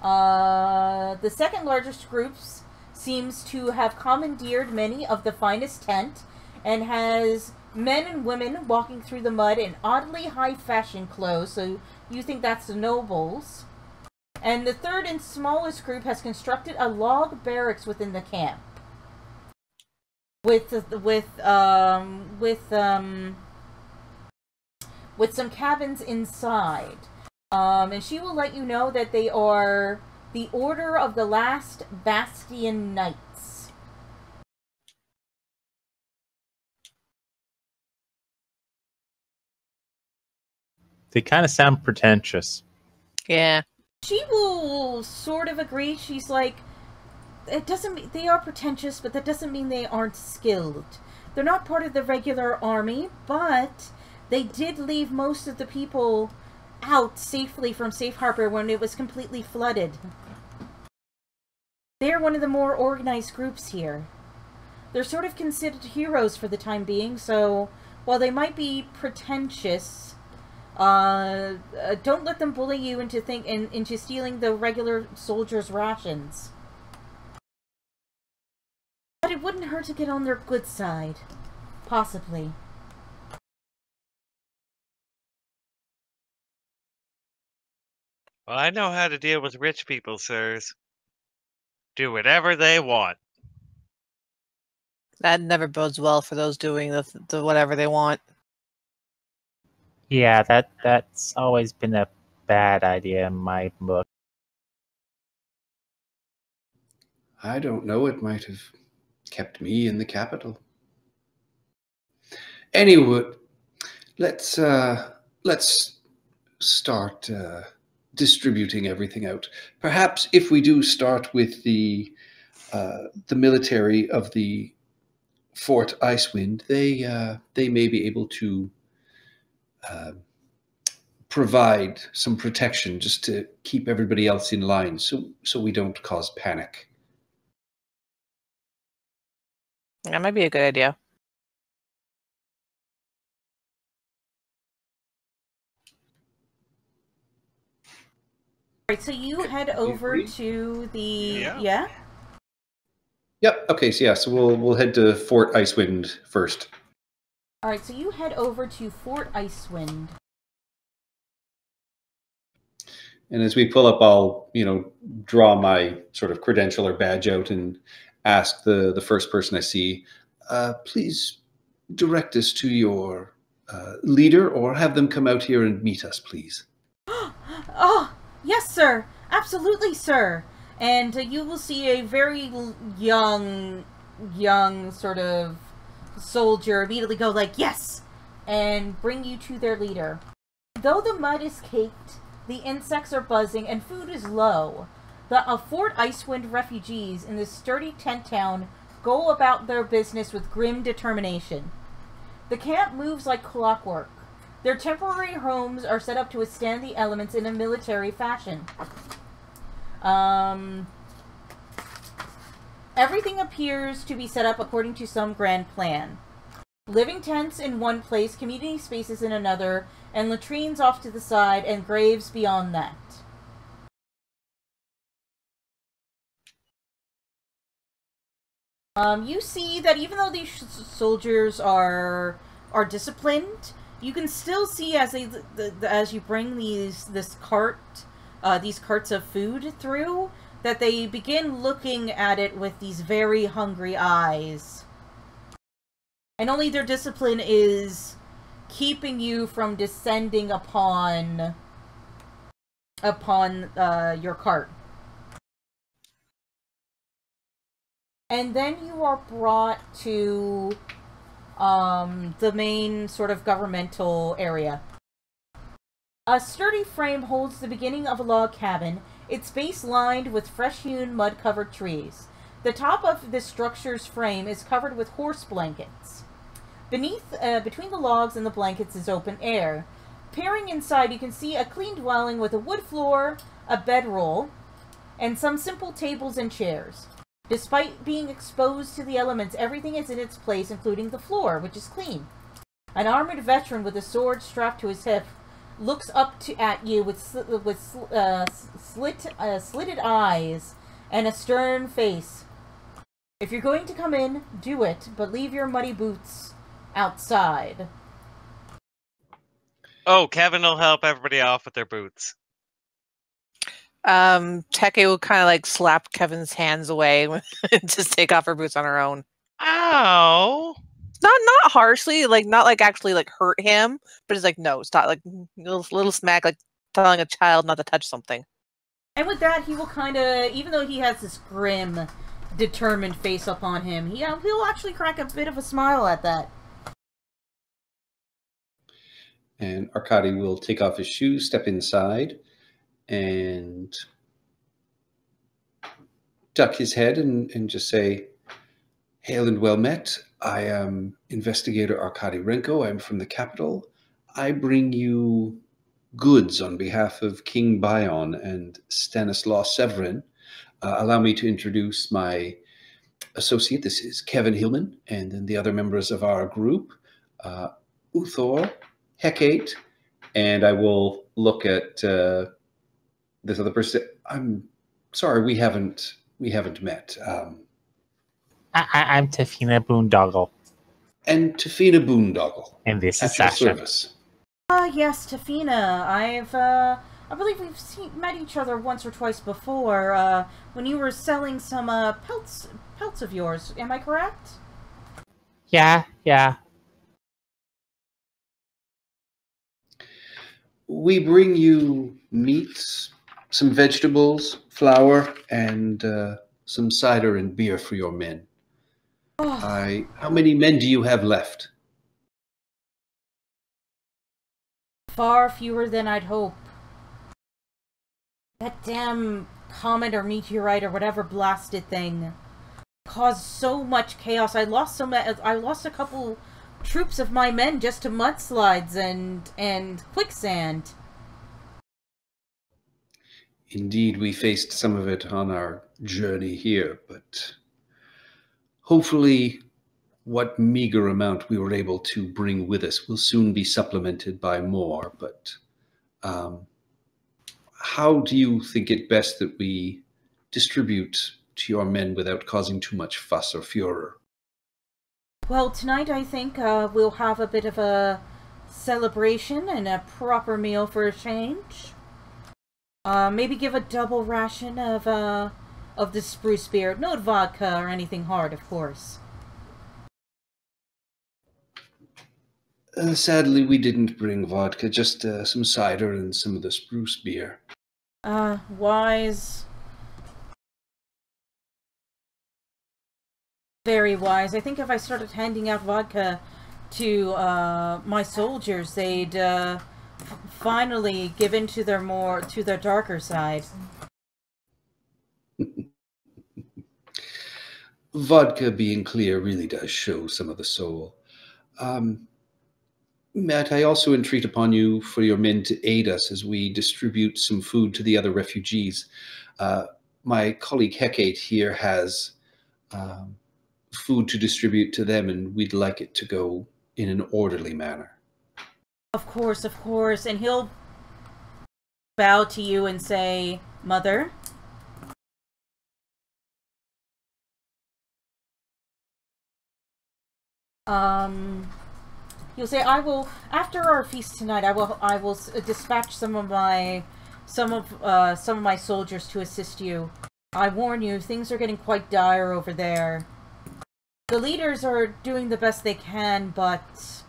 The second largest groups seems to have commandeered many of the finest tent and has men and women walking through the mud in oddly high fashion clothes, so you think that's the nobles. And the third and smallest group has constructed a log barracks within the camp. With some cabins inside. And she will let you know that they are the Order of the Last Bastion Knights. They kind of sound pretentious. Yeah. She will sort of agree. She's like, it doesn't mean they are pretentious, but that doesn't mean they aren't skilled. They're not part of the regular army, but they did leave most of the people out safely from Safe Harbor when it was completely flooded. They're one of the more organized groups here. They're sort of considered heroes for the time being, so while they might be pretentious, don't let them bully you into stealing the regular soldiers' rations. But it wouldn't hurt to get on their good side. Possibly. Well, I know how to deal with rich people, sirs. Do whatever they want. That never bodes well for those doing the whatever they want. Yeah, that's always been a bad idea in my book. I don't know. It might have kept me in the capital. Anyway, let's start distributing everything out. Perhaps if we do start with the military of the Fort Icewind, they may be able to provide some protection just to keep everybody else in line, so we don't cause panic. That might be a good idea. Alright, so you head over to the... Yeah? Yep, okay, so we'll head to Fort Icewind first. Alright, so you head over to Fort Icewind. And as we pull up, I'll, draw my sort of credential or badge out and ask the first person I see, please direct us to your leader, or have them come out here and meet us, please. Oh, yes, sir. Absolutely, sir. And you will see a very young sort of soldier immediately go like, yes, and bring you to their leader. Though the mud is caked, the insects are buzzing, and food is low, the Fort Icewind refugees in this sturdy tent town go about their business with grim determination. The camp moves like clockwork. Their temporary homes are set up to withstand the elements in a military fashion. Everything appears to be set up according to some grand plan. Living tents in one place, community spaces in another, and latrines off to the side, and graves beyond that. You see that even though these soldiers are disciplined, you can still see as as you bring these carts of food through, that they begin looking at it with these very hungry eyes. And only their discipline is keeping you from descending upon your cart. And then you are brought to the main sort of governmental area. A sturdy frame holds the beginning of a log cabin, its base lined with fresh-hewn, mud-covered trees. The top of the structure's frame is covered with horse blankets. Between the logs and the blankets is open air. Peering inside, you can see a clean dwelling with a wood floor, a bedroll, and some simple tables and chairs. Despite being exposed to the elements, everything is in its place, including the floor, which is clean. An armored veteran with a sword strapped to his hip looks up at you with slitted eyes and a stern face. If you're going to come in, do it, but leave your muddy boots outside. Oh, Kevin will help everybody off with their boots. Teke will kind of like slap Kevin's hands away and just take off her boots on her own. Ow! Not harshly, like not like actually like hurt him, but it's like no, stop, like little smack, like telling a child not to touch something. And with that, he will kind of, even though he has this grim, determined face upon him, he'll actually crack a bit of a smile at that. And Arkady will take off his shoes, step inside, and duck his head and just say, "Hail and well met. I am Investigator Arkady Renko. I'm from the capital. I bring you goods on behalf of King Bion and Stanislaus Severin. Allow me to introduce my associate. This is Kevin Hillman, and then the other members of our group, Uthor, Hecate," and I will look at this other person. "I'm sorry, we haven't met." I'm Tafina Boondoggle. And Tafina Boondoggle. And this is At your Sasha. service. Yes, Tafina. I believe we've met each other once or twice before, when you were selling some, pelts of yours. Am I correct? Yeah. We bring you meats, some vegetables, flour, and some cider and beer for your men. Oh. How many men do you have left? Far fewer than I'd hope. That damn comet or meteorite or whatever blasted thing caused so much chaos. I lost a couple troops of my men just to mudslides and quicksand. Indeed, we faced some of it on our journey here, but hopefully what meager amount we were able to bring with us will soon be supplemented by more. But how do you think it best that we distribute to your men without causing too much fuss or furor? Well, tonight I think we'll have a bit of a celebration and a proper meal for a change. Maybe give a double ration of the spruce beer. No vodka or anything hard, of course. Sadly, we didn't bring vodka, just some cider and some of the spruce beer. Wise. Very wise. I think if I started handing out vodka to my soldiers, they'd finally give in to their darker side. Vodka, being clear, really does show some of the soul. Matt, I also entreat upon you for your men to aid us as we distribute some food to the other refugees. my colleague Hecate here has food to distribute to them, and we'd like it to go in an orderly manner. Of course. And he'll bow to you and say, Mother? He'll say, I will, after our feast tonight, I will dispatch some of my soldiers to assist you. I warn you, things are getting quite dire over there. The leaders are doing the best they can, but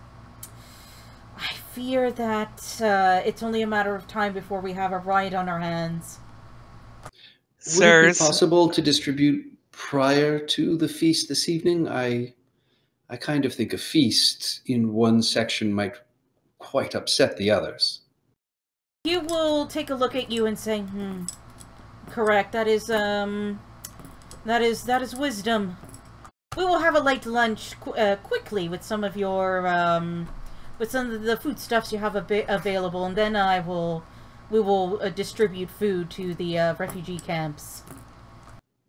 I fear that it's only a matter of time before we have a riot on our hands. Would it be possible to distribute prior to the feast this evening? I kind of think a feast in one section might quite upset the others. He will take a look at you and say, correct, that is wisdom. We will have a light lunch quickly with some of your, with some of the foodstuffs you have available, and then we will distribute food to the refugee camps.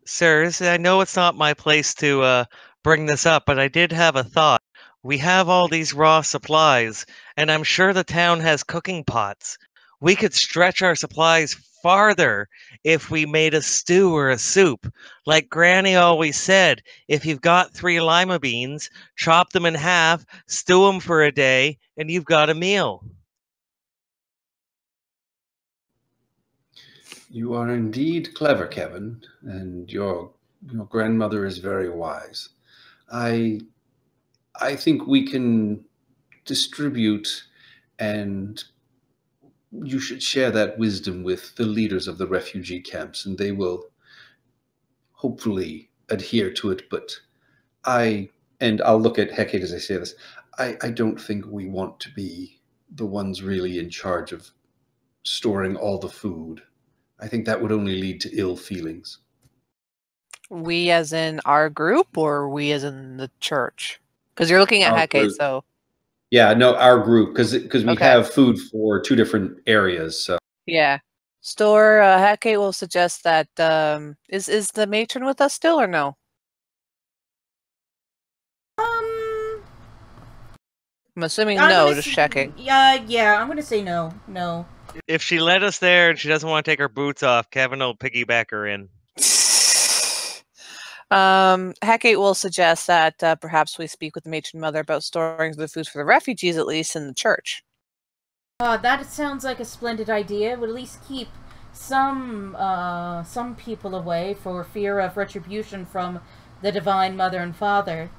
Sirs, I know it's not my place to bring this up, but I did have a thought. We have all these raw supplies, and I'm sure the town has cooking pots. We could stretch our supplies farther if we made a stew or a soup. Like Granny always said, if you've got 3 lima beans, chop them in half, stew them for a day, and you've got a meal. You are indeed clever, Kevin, and your grandmother is very wise. I think we can distribute, and you should share that wisdom with the leaders of the refugee camps, and they will hopefully adhere to it. But I'll look at Hecate as I say this, I don't think we want to be the ones really in charge of storing all the food. I think that would only lead to ill feelings. We as in our group, or we as in the church? Because you're looking at Our Hecate, group. so... Yeah, no, our group, because we Okay. have food for 2 different areas. So Yeah. Store, Hecate will suggest that, is the matron with us still, or no? I'm assuming no, just checking. Yeah, I'm gonna say no. No. If she led us there and she doesn't want to take her boots off, Kevin will piggyback her in. Hecate will suggest that perhaps we speak with the matron mother about storing the food for the refugees, at least in the church. That sounds like a splendid idea. It would at least keep some people away for fear of retribution from the Divine Mother and Father.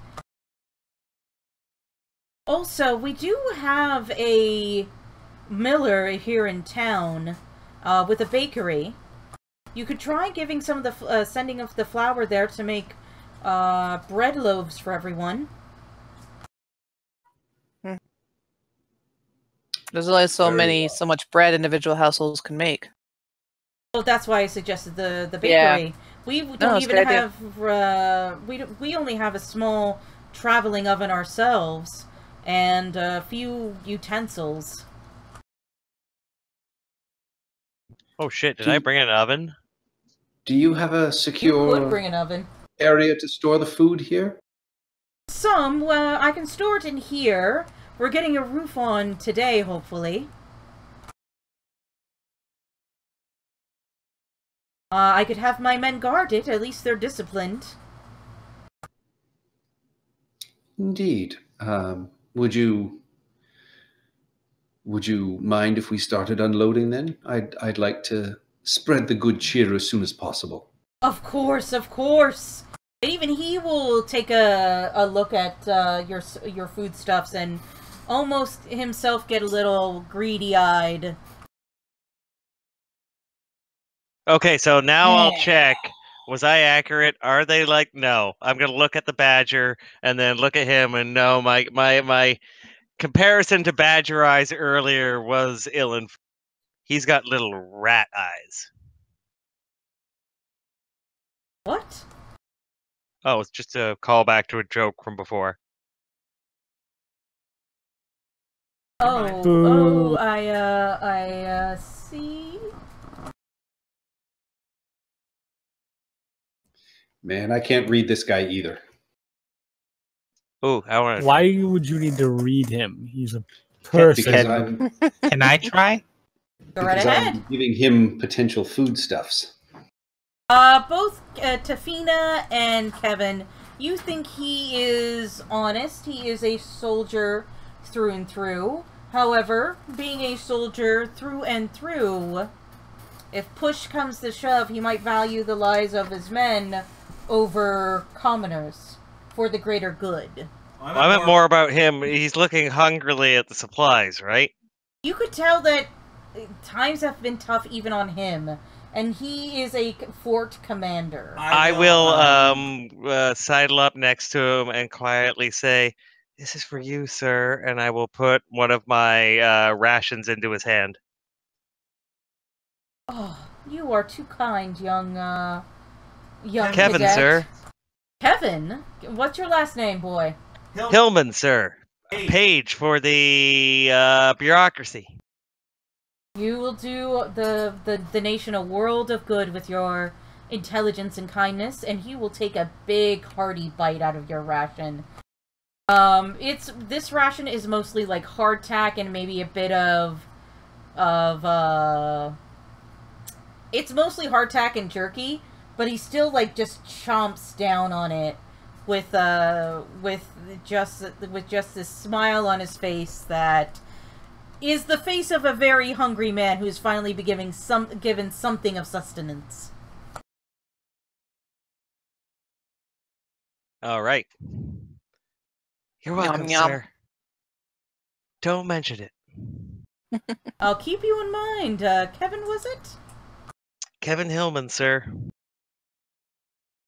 Also, we do have a miller here in town with a bakery. You could try giving some of the sending of the flour there to make bread loaves for everyone. There's only so much bread individual households can make. Well, that's why I suggested the bakery. Yeah. We don't even have we only have a small traveling oven ourselves and a few utensils. Oh shit! Did I bring an oven? Do you have a secure You could bring an oven area to store the food here? Some. Well, I can store it in here. We're getting a roof on today, hopefully. I could have my men guard it. At least they're disciplined. Indeed. Would you mind if we started unloading then? I'd like to spread the good cheer as soon as possible. Of course, of course. Even he will take a look at your foodstuffs and almost himself get a little greedy-eyed. Okay, so now I'll check. Was I accurate? Are they like, no? I'm going to look at the badger and then look at him and no, my comparison to badger eyes earlier was ill-informed. He's got little rat eyes. What? Oh, it's just a callback to a joke from before. I see. Man, I can't read this guy either. Ooh, I want to. Why would you need to read him? He's a person. Because I'm Can I try? Go right because ahead. I'm giving him potential foodstuffs. Both Tafina and Kevin, you think he is honest. He is a soldier through and through. However, being a soldier through and through, if push comes to shove, he might value the lives of his men over commoners for the greater good. I meant more about him. He's looking hungrily at the supplies, right? You could tell that times have been tough even on him, and he is a fort commander. I will sidle up next to him and quietly say, "This is for you, sir," and I will put one of my rations into his hand. Oh, you are too kind, young Kevin, cadet. sir. Kevin? What's your last name, boy? Hillman, sir. Page for the bureaucracy. You will do the nation a world of good with your intelligence and kindness, and he will take a big hearty bite out of your ration. This ration is mostly like hardtack and maybe a bit of it's mostly hardtack and jerky, but he still like just chomps down on it with just this smile on his face that is the face of a very hungry man who's finally been given something of sustenance. All right. You're welcome, yum. sir. Don't mention it. I'll keep you in mind. Kevin, was it? Kevin Hillman, sir.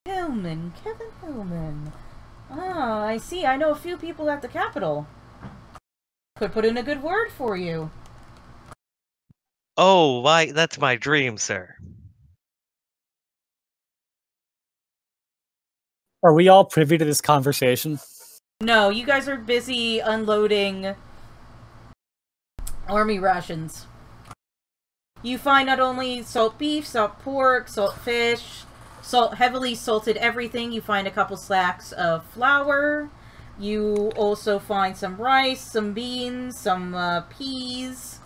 Hillman. Kevin Hillman. Ah, I see. I know a few people at the Capitol. Could put in a good word for you. Oh, that's my dream, sir. Are we all privy to this conversation? No, you guys are busy unloading army rations. You find not only salt beef, salt pork, salt fish, heavily salted everything. You find a couple sacks of flour. You also find some rice, some beans, some peas,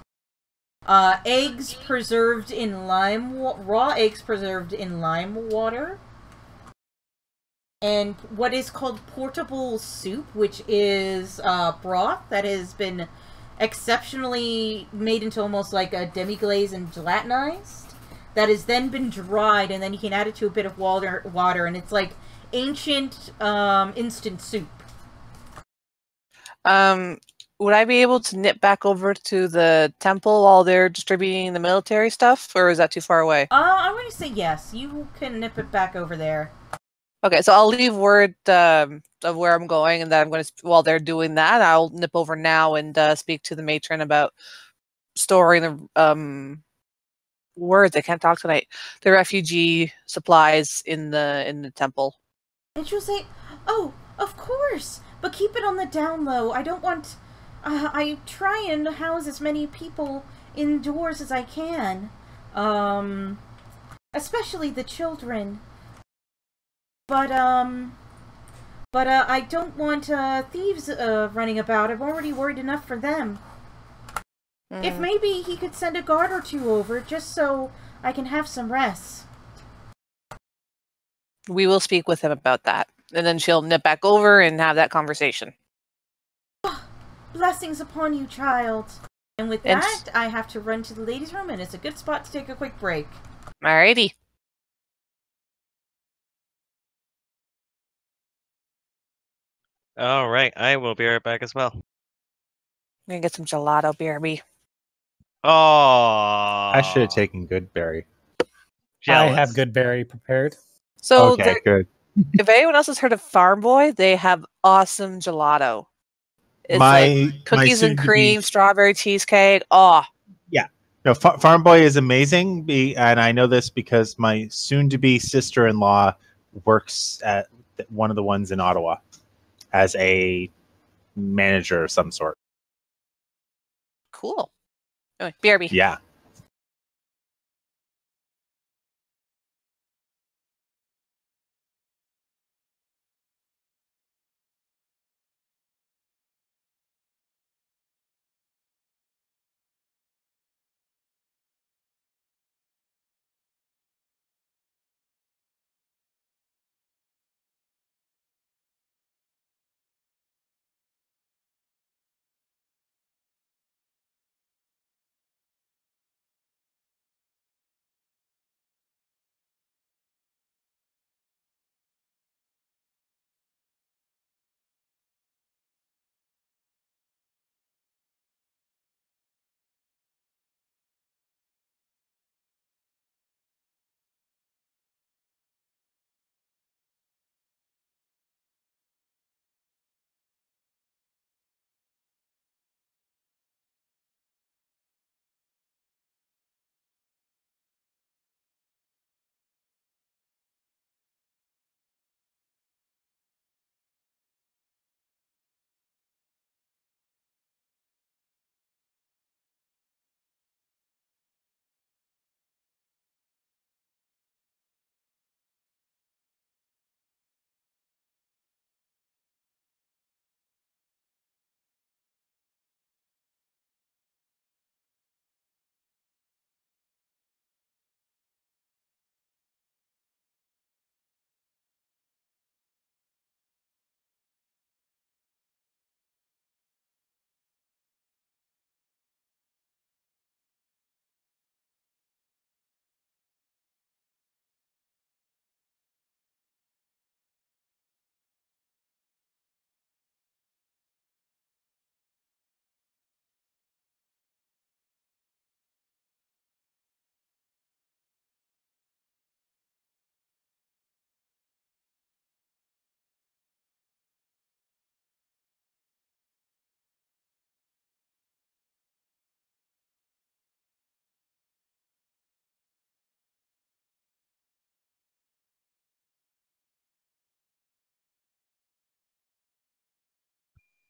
eggs preserved in raw eggs preserved in lime water, and what is called portable soup, which is broth that has been exceptionally made into almost like a demi-glaze and gelatinized, that has then been dried, and then you can add it to a bit of water, and it's like ancient instant soup. Would I be able to nip back over to the temple while they're distributing the military stuff, or is that too far away? I'm going to say yes. You can nip it back over there. Okay, so I'll leave word of where I'm going, and that I'm going to, while they're doing that, I'll nip over now and speak to the matron about storing the words. I can't talk tonight. The refugee supplies in the temple. And she'll say, "Oh, of course, but keep it on the down low. I don't want. I try and house as many people indoors as I can, especially the children. But I don't want thieves running about. I'm already worried enough for them. If maybe he could send a guard or two over, just so I can have some rest." We will speak with him about that, and then she'll nip back over and have that conversation. Blessings upon you, child. And with that, I have to run to the ladies' room, and it's a good spot to take a quick break. Alrighty. All right, I will be right back as well. I'm gonna get some gelato, BRB. Oh, I should have taken good berry. I have good berry prepared. So, Okay, good. if anyone else has heard of Farm Boy, they have awesome gelato. It's My like cookies my and cream, strawberry cheesecake. Oh, yeah. No, Farm Boy is amazing, and I know this because my soon-to-be sister-in-law works at one of the ones in Ottawa as a manager of some sort. cool. Anyway, BRB. Yeah.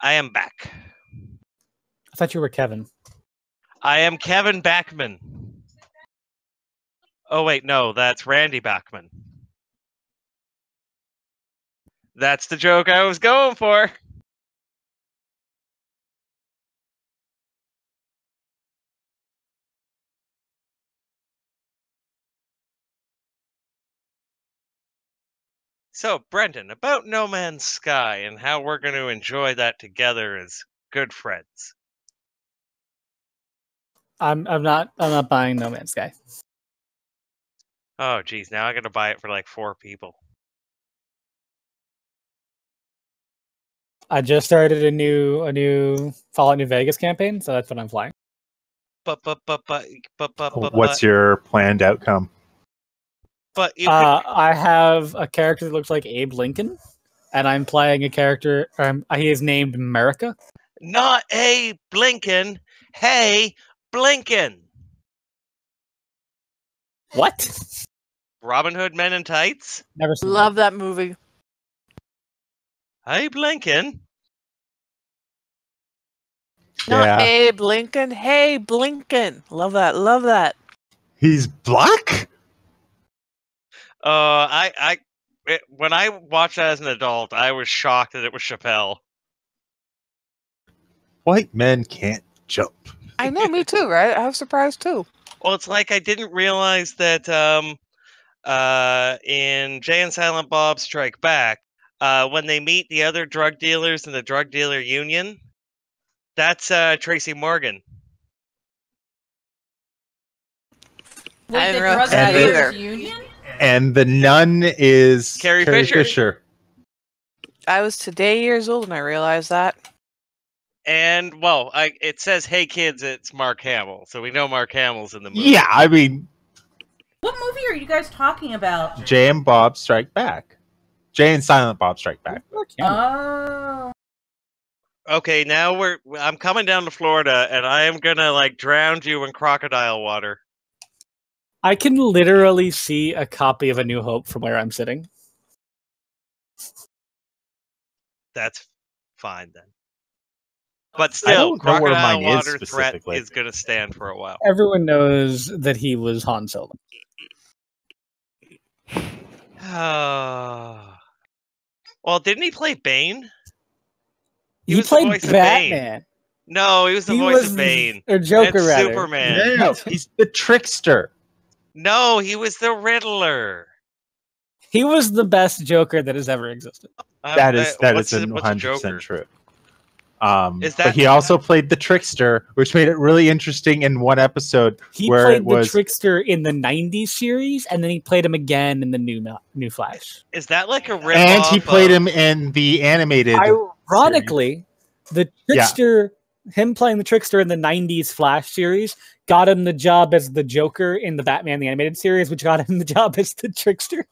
I am back. I thought you were Kevin. I am Kevin Backman. Oh, wait, no, that's Randy Backman. That's the joke I was going for. So, Brendan, about No Man's Sky and how we're going to enjoy that together as good friends. I'm not buying No Man's Sky. Oh, geez, now I got to buy it for like 4 people. I just started a new Fallout New Vegas campaign, so that's what I'm flying. What's your planned outcome? But you could, I have a character that looks like Abe Lincoln, and I'm playing a character. He is named America. not a Blinken, hey, Blinken. What? Robin Hood Men in Tights? Never seen. Love that movie. Hey, Blinken. Not Yeah. Abe Lincoln. Hey, Blinken. Love that. Love that. He's black? When I watched that as an adult, I was shocked that it was Chappelle. White men can't jump. I know, me too, right? I was surprised too. Well, it's like I didn't realize that in Jay and Silent Bob Strike Back, when they meet the other drug dealers in the drug dealer union, that's Tracy Morgan. Wait, I the didn't realize drug that dealers either. union? And the nun is Carrie Fisher. I was today years old and I realized that. And, well, it says, hey kids, it's Mark Hamill. So we know Mark Hamill's in the movie. Yeah, I mean, What movie are you guys talking about? Jay and Bob Strike Back. Jay and Silent Bob Strike Back. Oh. Okay, now I'm coming down to Florida, and I am gonna, like, drown you in crocodile water. I can literally see a copy of A New Hope from where I'm sitting. That's fine, then. But I still, don't know where crocodile mine is water threat specifically. is gonna stand for a while. Everyone knows that he was Han Solo. Well, didn't he play Bane? He was the played voice of Bane. Batman. No, he was the He voice was of Bane. Or Joker, and rather. Superman. No, he's the trickster. No, he was the Riddler. He was the best Joker that has ever existed. That is what's a 100% Joker? true. Is But that- he also played the trickster, which made it really interesting in one episode He where played it was the trickster in the '90s series, and then he played him again in the new Flash. Is that like a rip and he played him in the animated. Ironically, the trickster, him playing the trickster in the '90s Flash series, got him the job as the Joker in the Batman the Animated Series, which got him the job as the trickster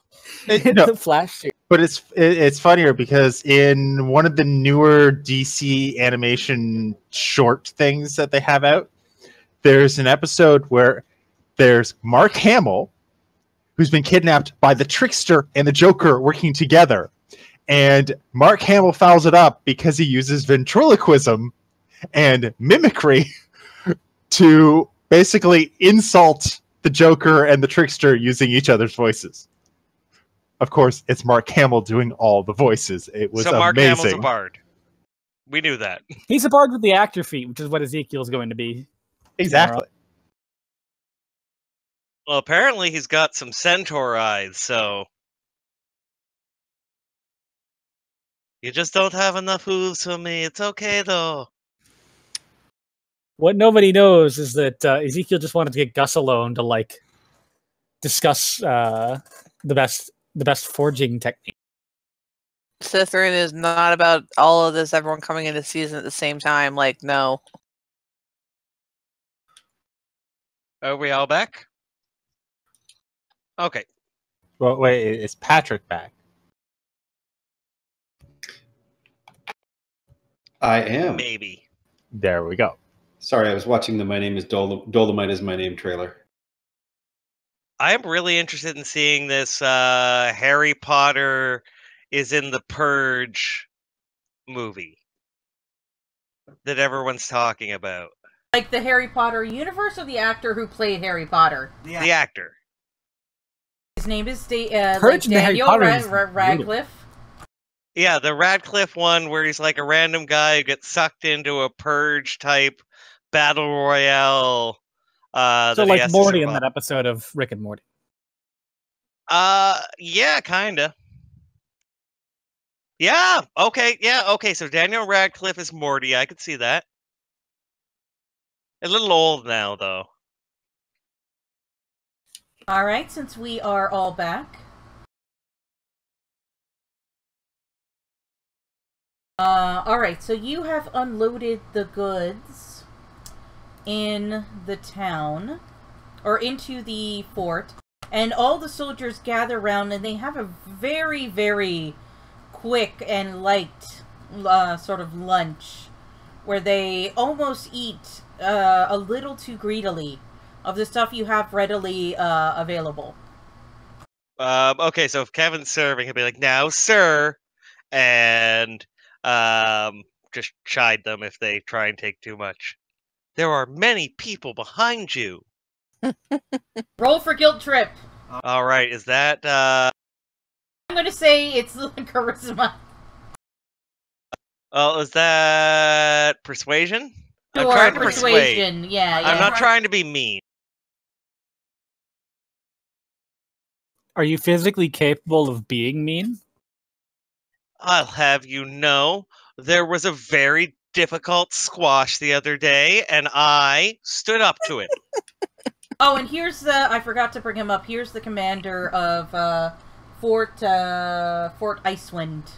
in no. the Flash series. But it's funnier because in one of the newer DC animation short things that they have out, there's an episode where there's Mark Hamill, who's been kidnapped by the trickster and the Joker working together. And Mark Hamill fouls it up because he uses ventriloquism and mimicry to basically insult the Joker and the trickster using each other's voices. Of course, it's Mark Hamill doing all the voices. It was so Mark amazing. Hamill's a bard. We knew that. He's a bard with the actor feat, which is what Ezekiel's going to be. Exactly. Well, apparently he's got some centaur eyes, so... You just don't have enough hooves for me. It's okay, though. What nobody knows is that Ezekiel just wanted to get Gus alone to like discuss the best forging technique. Slytherin is not about all of this, everyone coming into season at the same time. Like, no. Are we all back? Okay. Well, wait, is Patrick back? I am. Maybe. There we go. Sorry, I was watching the My Name is Dolomite is My Name trailer. I am really interested in seeing this Harry Potter is in the Purge movie. that everyone's talking about? Like the Harry Potter universe, or the actor who played Harry Potter? The actor. His name is Purge in the Harry Daniel Potter is Radcliffe. Yeah, the Radcliffe one where he's like a random guy who gets sucked into a purge type battle royale. So that he like has to Morty in survive. that episode of Rick and Morty. Yeah, kinda. Yeah, okay, so Daniel Radcliffe is Morty, I could see that. A little old now, though. Alright, since we are all back. Alright, so you have unloaded the goods in the town, or into the fort, and all the soldiers gather around, and they have a very, very quick and light sort of lunch, where they almost eat a little too greedily of the stuff you have readily available. Okay, so if Kevin's serving, he'll be like, "Now, sir," and just chide them if they try and take too much. There are many people behind you. Roll for guilt trip. All right, is that I'm gonna say it's charisma. is that persuasion? I'm Or trying to persuade. persuasion. Yeah. I'm not trying to be mean. Are you physically capable of being mean? I'll have you know, there was a very difficult squash the other day, and I stood up to it. Oh, and here's I forgot to bring him up. Here's the commander of Fort Icewind.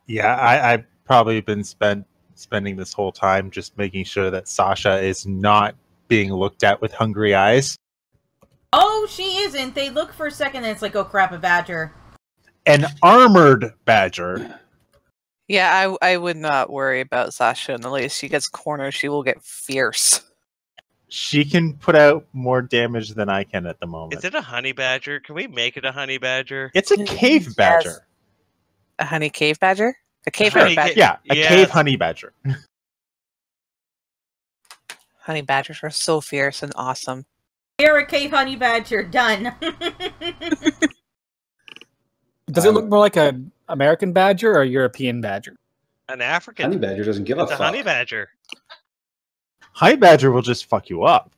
Yeah, I've probably been spending this whole time just making sure that Sasha is not being looked at with hungry eyes. Oh, she isn't. They look for a second, and it's like, oh crap, a badger. An armored badger. Yeah, I would not worry about Sasha in the least. She gets cornered, she will get fierce. She can put out more damage than I can at the moment. Is it a honey badger? Can we make it a honey badger? It's a cave badger. A honey cave badger? A cave Honey badger. ca- Yeah, a Yes. cave honey badger. Honey badgers are so fierce and awesome. You're a cave honey badger. Done. Does it look more like an American badger or a European badger? An African. Honey badger doesn't give a It's a fuck. honey badger. Honey badger will just fuck you up.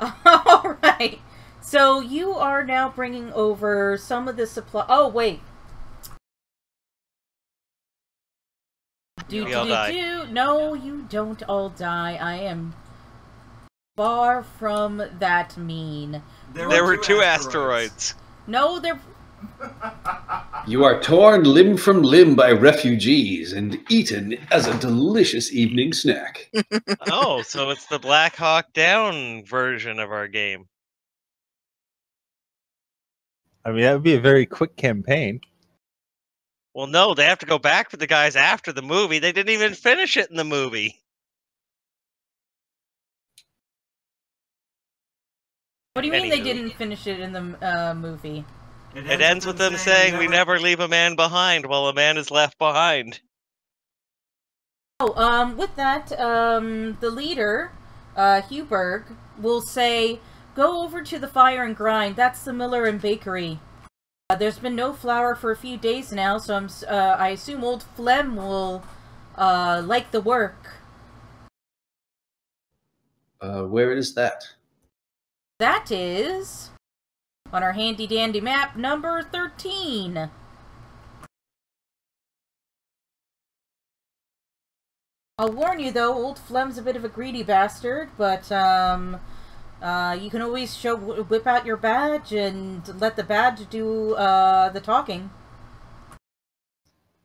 All right. So you are now bringing over some of the supply. Oh wait. We all die. No, you don't all die. I am far from that mean. There were two asteroids. No, they're. You are torn limb from limb by refugees and eaten as a delicious evening snack. Oh, so it's the Black Hawk Down version of our game. I mean, that would be a very quick campaign. Well, no, they have to go back for the guys after the movie. They didn't even finish it in the movie. What do you mean they Anywho. didn't finish it in the movie? It ends with them saying, "We never leave a man behind," while a man is left behind. Oh, with that, the leader, Huberg, will say, "Go over to the fire and grind. That's the miller and bakery. There's been no flour for a few days now, so I assume old Flem will like the work." Where is that? That is on our handy-dandy map, number 13. I'll warn you, though, old Flem's a bit of a greedy bastard, but you can always whip out your badge and let the badge do the talking.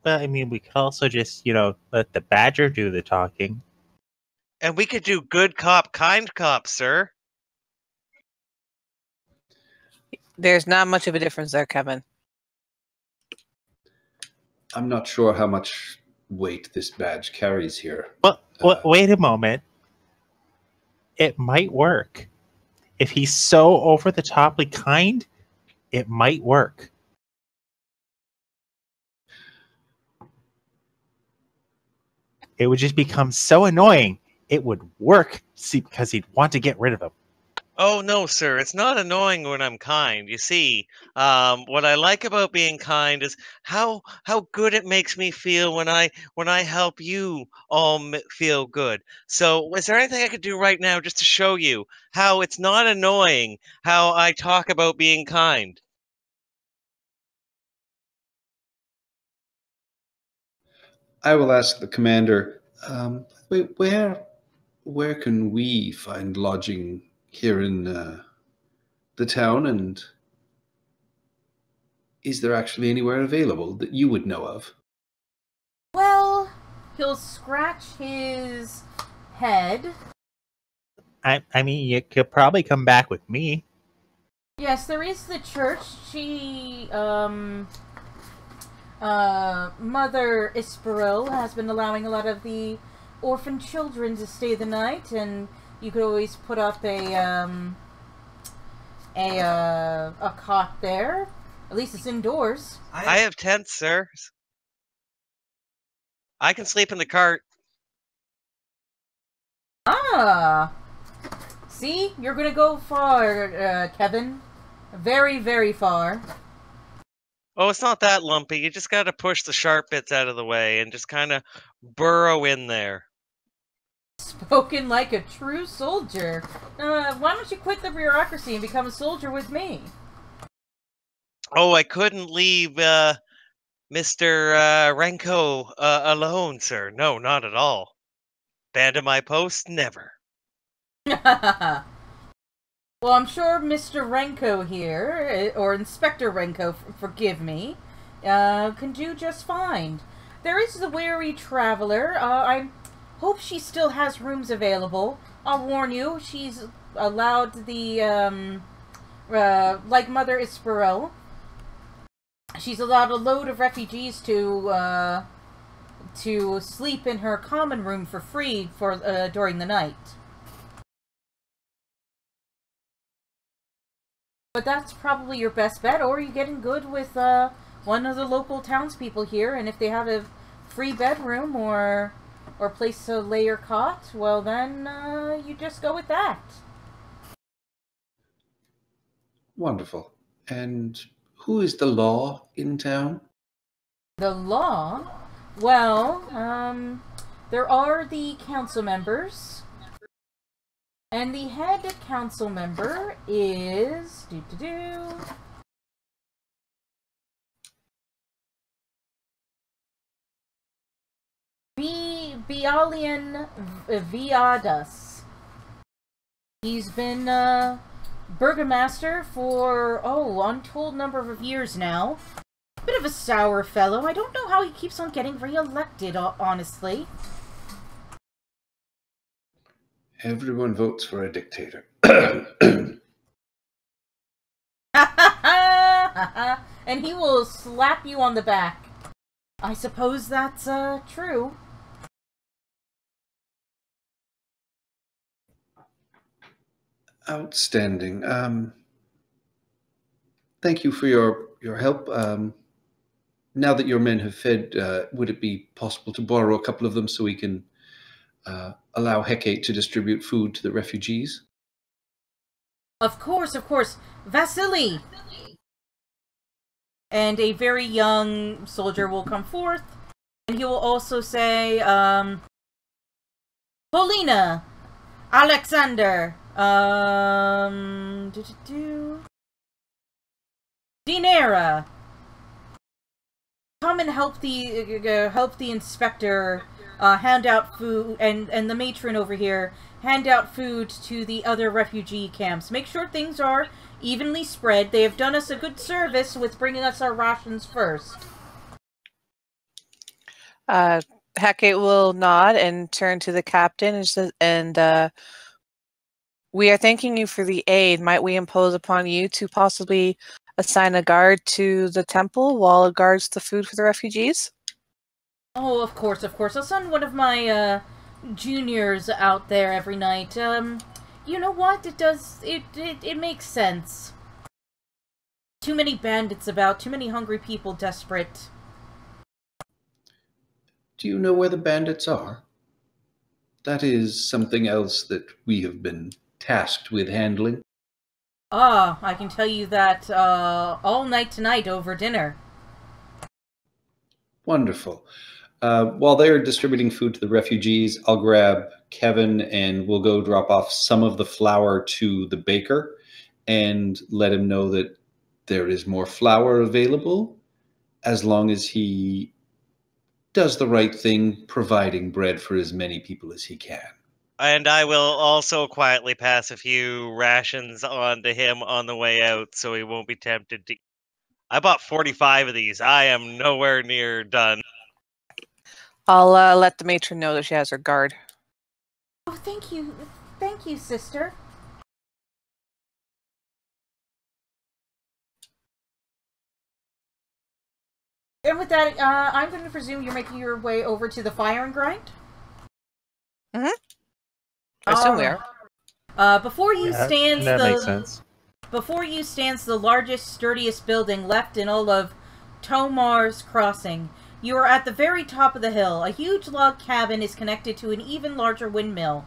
Well, I mean, we could also just, let the badger do the talking. And we could do good cop, kind cop, sir. There's not much of a difference there, Kevin. I'm not sure how much weight this badge carries here. Well, wait a moment. It might work. If he's so over-the-toply kind, it might work. it would just become so annoying. It would work, see, because he'd want to get rid of him. Oh no, sir, it's not annoying when I'm kind. You see, what I like about being kind is how good it makes me feel when I help you all feel good. So, is there anything I could do right now just to show you how it's not annoying how I talk about being kind? I will ask the commander. Wait, where can we find lodging here in the town, and is there actually anywhere available that you would know of? Well, he'll scratch his head. I mean, you could probably come back with me. Yes, there is the church. She, Mother Isparel has been allowing a lot of the orphan children to stay the night, and you could always put up a cot there. At least it's indoors. I have tents, sir. I can sleep in the cart. Ah! See? You're gonna go far, Kevin. Very, very far. Oh, it's not that lumpy. You just gotta push the sharp bits out of the way and just kind of burrow in there. Spoken like a true soldier. Why don't you quit the bureaucracy and become a soldier with me? Oh, I couldn't leave Mr. Renko alone, sir. No, not at all. Abandon my post? Never. Well, I'm sure Mr. Renko here, or Inspector Renko, forgive me, can do just fine. There is the wary traveler. I hope she still has rooms available. I'll warn you, she's allowed the, like Mother Isparel, she's allowed a load of refugees to sleep in her common room for free for during the night. But that's probably your best bet, or you get in good with one of the local townspeople here, and if they have a free bedroom or place to lay your cot, well then you just go with that. Wonderful. And who is the law in town? The law? Well, there are the council members. And the head council member is... Bialian Viadas. He's been burgomaster for, untold number of years now. Bit of a sour fellow. I don't know how he keeps on getting re-elected, honestly. Everyone votes for a dictator. And he will slap you on the back. I suppose that's true. Outstanding. Thank you for your help. Now that your men have fed, would it be possible to borrow a couple of them so we can allow Hecate to distribute food to the refugees? Of course, of course. Vasily! And a very young soldier will come forth, and he will also say, Polina! Alexander! Dinera! Come and help the inspector hand out food, and the matron over here hand out food to the other refugee camps. Make sure things are evenly spread. They have done us a good service with bringing us our rations first. Hecate will nod and turn to the captain and we are thanking you for the aid. Might we impose upon you to possibly assign a guard to the temple while it guards the food for the refugees? Oh, of course, of course. I'll send one of my juniors out there every night. You know what? It makes sense. Too many bandits about, too many hungry people desperate. Do you know where the bandits are? That is something else that we have been tasked with handling. Ah, I can tell you that all night tonight over dinner. Wonderful. While they're distributing food to the refugees, I'll grab Kevin and we'll go drop off some of the flour to the baker and let him know that there is more flour available as long as he does the right thing, providing bread for as many people as he can. And I will also quietly pass a few rations on to him on the way out so he won't be tempted to. I bought 45 of these. I am nowhere near done. I'll let the matron know that she has her guard. Oh, thank you. Thank you, sister. And with that, I'm going to presume you're making your way over to the fire and grind? Mm-hmm. I assume we are. Before you stands that the... makes sense. Before you stands the largest, sturdiest building left in all of Tomar's Crossing. You are at the very top of the hill. A huge log cabin is connected to an even larger windmill.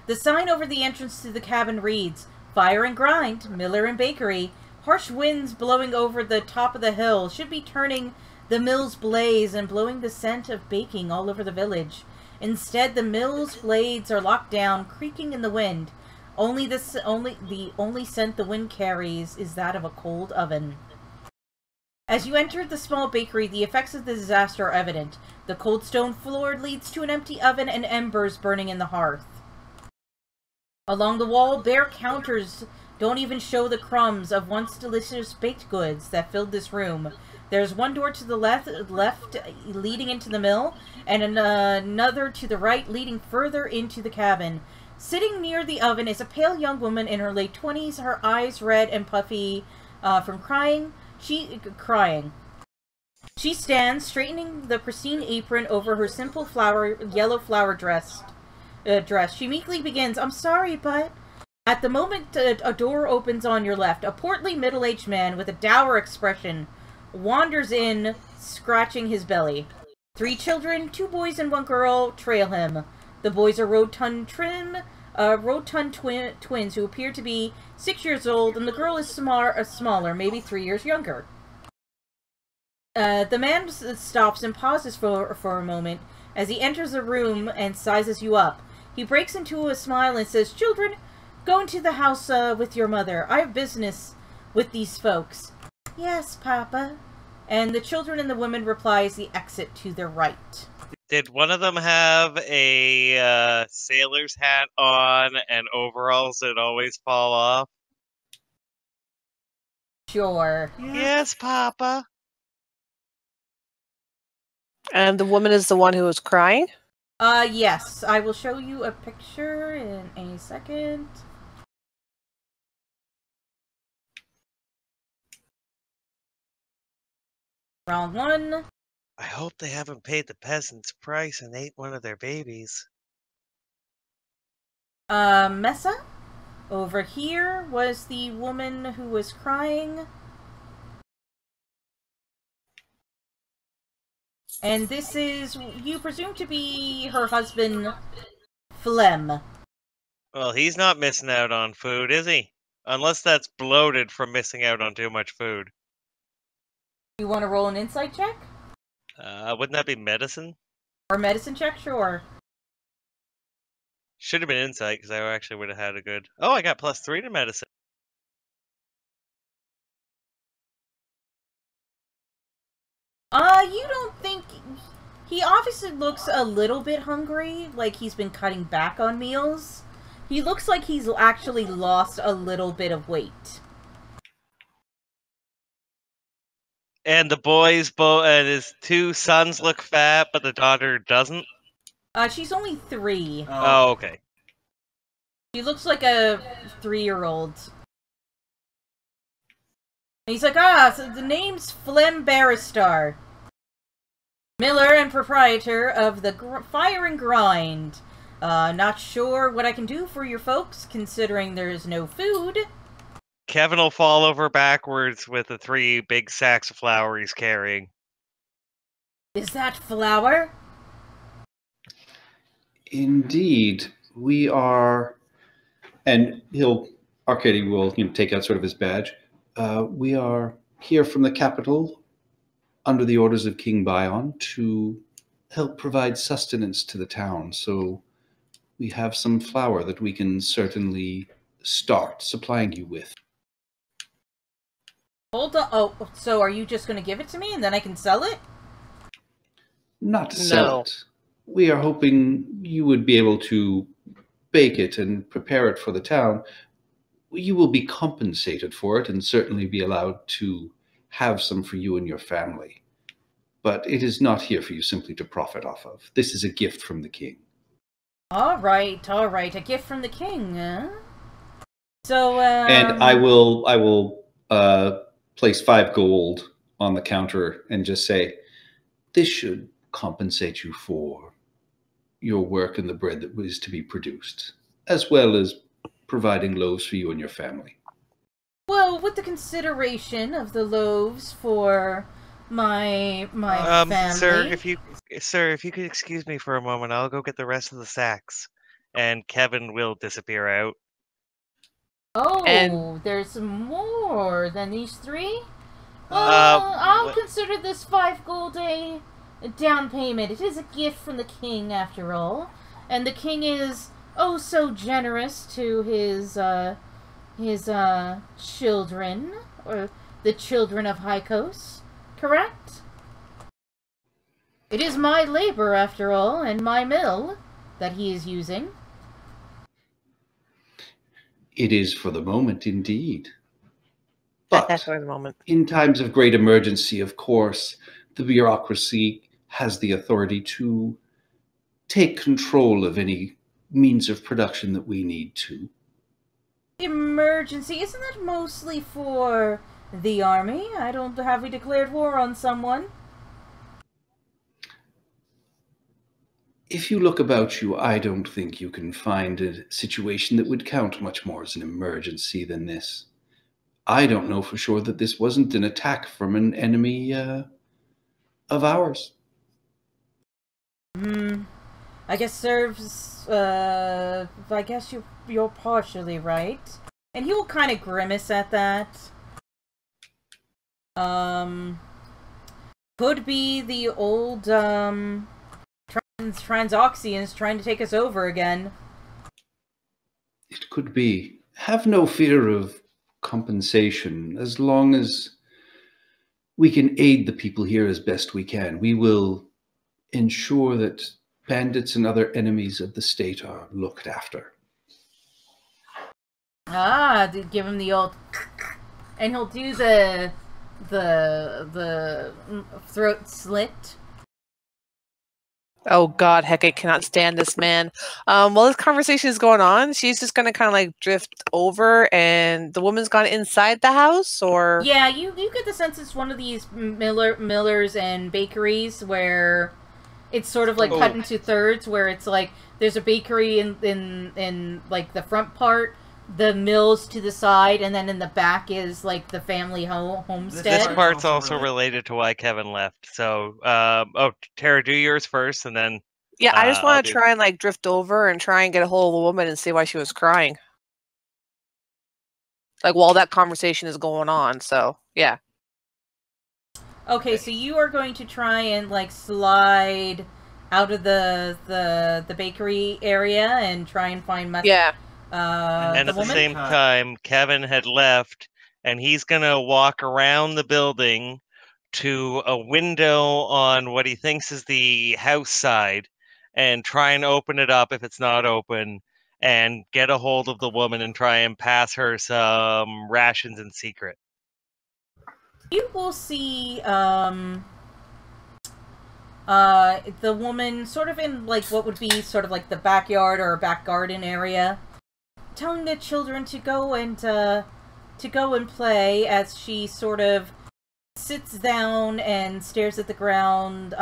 The sign over the entrance to the cabin reads, Fire and Grind, Miller and Bakery. Harsh winds blowing over the top of the hill should be turning the mill's blaze and blowing the scent of baking all over the village. Instead, the mill's blades are locked down, creaking in the wind. The only scent the wind carries is that of a cold oven. As you enter the small bakery, the effects of the disaster are evident. The cold stone floor leads to an empty oven and embers burning in the hearth. Along the wall, bare counters don't even show the crumbs of once delicious baked goods that filled this room. There's one door to the left leading into the mill, and another to the right leading further into the cabin. Sitting near the oven is a pale young woman in her late 20s, her eyes red and puffy from crying. She stands, straightening the pristine apron over her simple yellow flower dress. She meekly begins, I'm sorry, but... At the moment a door opens on your left, a portly middle-aged man with a dour expression wanders in, scratching his belly. 3 children, 2 boys and 1 girl, trail him. The boys are rotund twins who appear to be 6 years old, and the girl is smaller, maybe 3 years younger. The man stops and pauses for a moment as he enters the room and sizes you up. He breaks into a smile and says, Children, go into the house with your mother. I have business with these folks. Yes, Papa. And the children and the women replies the exit to their right. Did one of them have a sailor's hat on and overalls that always fall off? Sure. Yes, Papa. And the woman is the one who was crying? Yes. I will show you a picture in a second. Wrong one. I hope they haven't paid the peasant's price and ate one of their babies. Messa? Over here was the woman who was crying. And this is, you presume to be her husband, Phlegm. Well, he's not missing out on food, is he? Unless that's bloated from missing out on too much food. You want to roll an insight check? Wouldn't that be medicine? Or medicine check? Sure. Should have been insight, because I actually would have had a good... Oh, I got +3 to medicine. You don't think... He obviously looks a little bit hungry, like he's been cutting back on meals. He looks like he's actually lost a little bit of weight. And the boys, and his 2 sons look fat, but the daughter doesn't? She's only 3. Oh, okay. She looks like a 3-year-old. He's like, so the name's Phlegm Baristar. Miller and proprietor of the Fire and Grind. Not sure what I can do for your folks, considering there's no food. Kevin will fall over backwards with the 3 big sacks of flour he's carrying. Is that flour? Indeed, we are, and Arcady will take out sort of his badge. We are here from the capital under the orders of King Bion to help provide sustenance to the town. So we have some flour that we can certainly start supplying you with. Hold on. Oh, so are you just going to give it to me and then I can sell it? Not to sell it. We are hoping you would be able to bake it and prepare it for the town. You will be compensated for it and certainly be allowed to have some for you and your family. But it is not here for you simply to profit off of. This is a gift from the king. All right. A gift from the king, huh? So, And I will place 5 gold on the counter and just say, this should compensate you for your work and the bread that was to be produced, as well as providing loaves for you and your family. Well, with the consideration of the loaves for my family. Sir, if you could excuse me for a moment, I'll go get the rest of the sacks, and Kevin will disappear out. Oh, And- there's more than these 3? I'll consider this 5 gold a down payment. It is a gift from the king, after all. And the king is, oh, so generous to his children, or the children of Hykos, correct? It is my labor, after all, and my mill that he is using. It is for the moment, indeed. But for the moment. in times of great emergency, of course, the bureaucracy has the authority to take control of any means of production that we need to. Emergency? Isn't that mostly for the army? Have we declared war on someone? If you look about you, I don't think you can find a situation that would count much more as an emergency than this. I don't know for sure that this wasn't an attack from an enemy of ours. I guess serves, I guess you're partially right. And he will kind of grimace at that. Could be the old, Transoxians trying to take us over again. It could be. Have no fear of compensation. As long as we can aid the people here as best we can, we will ensure that bandits and other enemies of the state are looked after. Give him the old... And he'll do the throat slit. Oh god, heck, I cannot stand this man. While this conversation is going on, she's just gonna kind of like drift over, and the woman's gone inside the house, or... Yeah, you get the sense it's one of these millers and bakeries where it's sort of like cut into thirds, where it's like there's a bakery in like the front part, the mill's to the side, and then in the back is like the family homestead. This part's also related to why Kevin left. So, Tara, do yours first, and then... Yeah, I just want to try and like drift over and try and get a hold of the woman and see why she was crying. Like while that conversation is going on, so yeah. Okay, so you are going to try and like slide out of the bakery area and try and find Yeah. And at the woman? same time, Kevin had left, and he's gonna walk around the building to a window on what he thinks is the house side, and try and open it up if it's not open, and get a hold of the woman and try and pass her some rations in secret. You will see the woman sort of in like what would be sort of like the backyard or back garden area, telling the children to go and play as she sort of sits down and stares at the ground,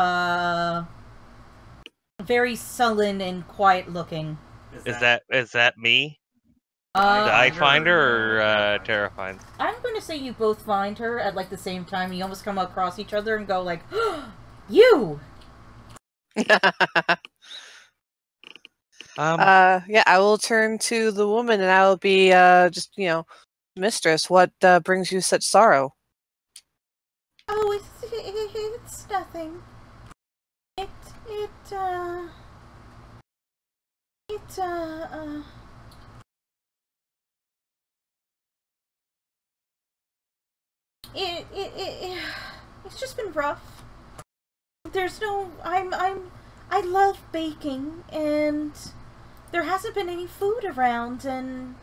very sullen and quiet looking. Is that me? Did I find her or Tara find? I'm going to say you both find her at like the same time. You almost come across each other and go like, "You!" Yeah, I will turn to the woman and I will be just, mistress, what brings you such sorrow? Oh, it's nothing. It, it, uh, it, it's just been rough. There's no, I love baking, and there hasn't been any food around, and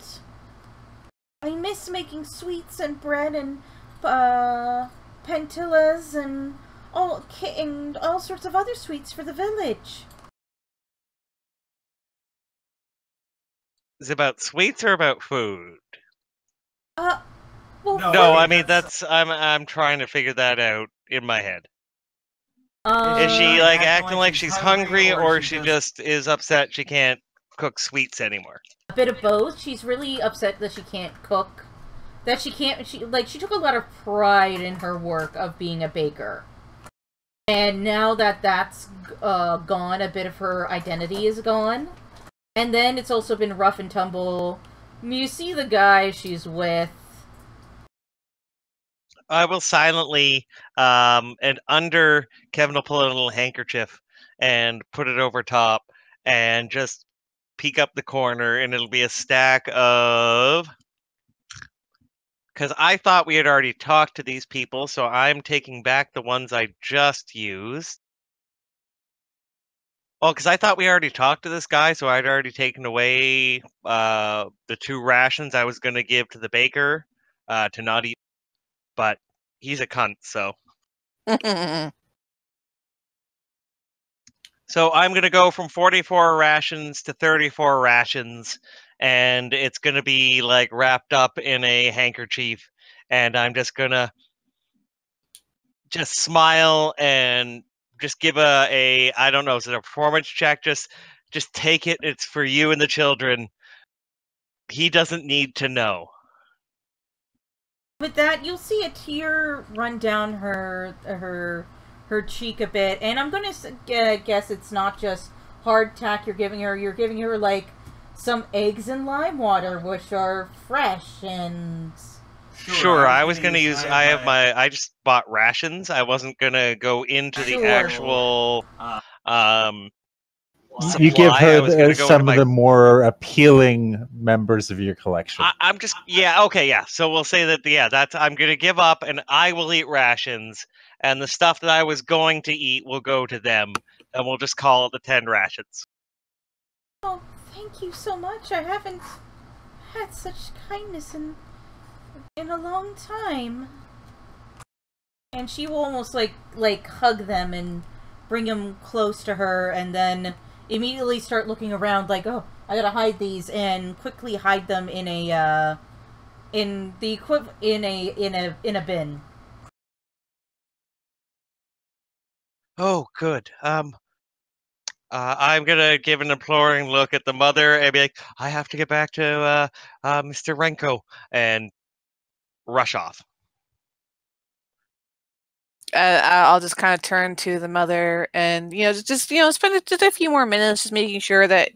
I miss making sweets and bread and, pentillas and all sorts of other sweets for the village. Is it about sweets or about food? Well, No, I mean I'm trying to figure that out in my head. Is she like acting like she's hungry, or she just is upset she can't cook sweets anymore? a bit of both. She's really upset that she can't cook. That she can't. She took a lot of pride in her work of being a baker, and now that that's gone, a bit of her identity is gone. And then it's also been rough and tumble. You see the guy she's with. I will silently, and under Kevin will pull out a little handkerchief and put it over top, and just peek up the corner, and it'll be a stack of. Because I thought we had already talked to these people, so I'm taking back the ones I just used. Oh, because I thought we already talked to this guy, so I'd already taken away the 2 rations I was going to give to the baker to not eat. But he's a cunt, so. So I'm going to go from 44 rations to 34 rations, and it's going to be like wrapped up in a handkerchief, and I'm just going to just smile and just give a I don't know, is it a performance check? Just take it. It's for you and the children. He doesn't need to know. With that, you'll see a tear run down her cheek a bit, and I'm gonna guess it's not just hardtack you're giving her. You're giving her like some eggs and lime water, which are fresh and. Sure, I was gonna use. I just bought rations. I wasn't gonna go into the actual. You give supply. her some of the more appealing members of your collection. I'm just okay, So we'll say that that's I'm gonna give up, and I will eat rations, and the stuff that I was going to eat will go to them, and we'll just call it the 10 rations. Oh, thank you so much. I haven't had such kindness in a long time. And she will almost like hug them and bring them close to her, and then immediately start looking around like, oh, I gotta hide these, and quickly hide them in a in a bin. Oh, good. I'm gonna give an imploring look at the mother and be like, I have to get back to Mr. Renko, and rush off. I'll just kind of turn to the mother and, just spend just a few more minutes just making sure that,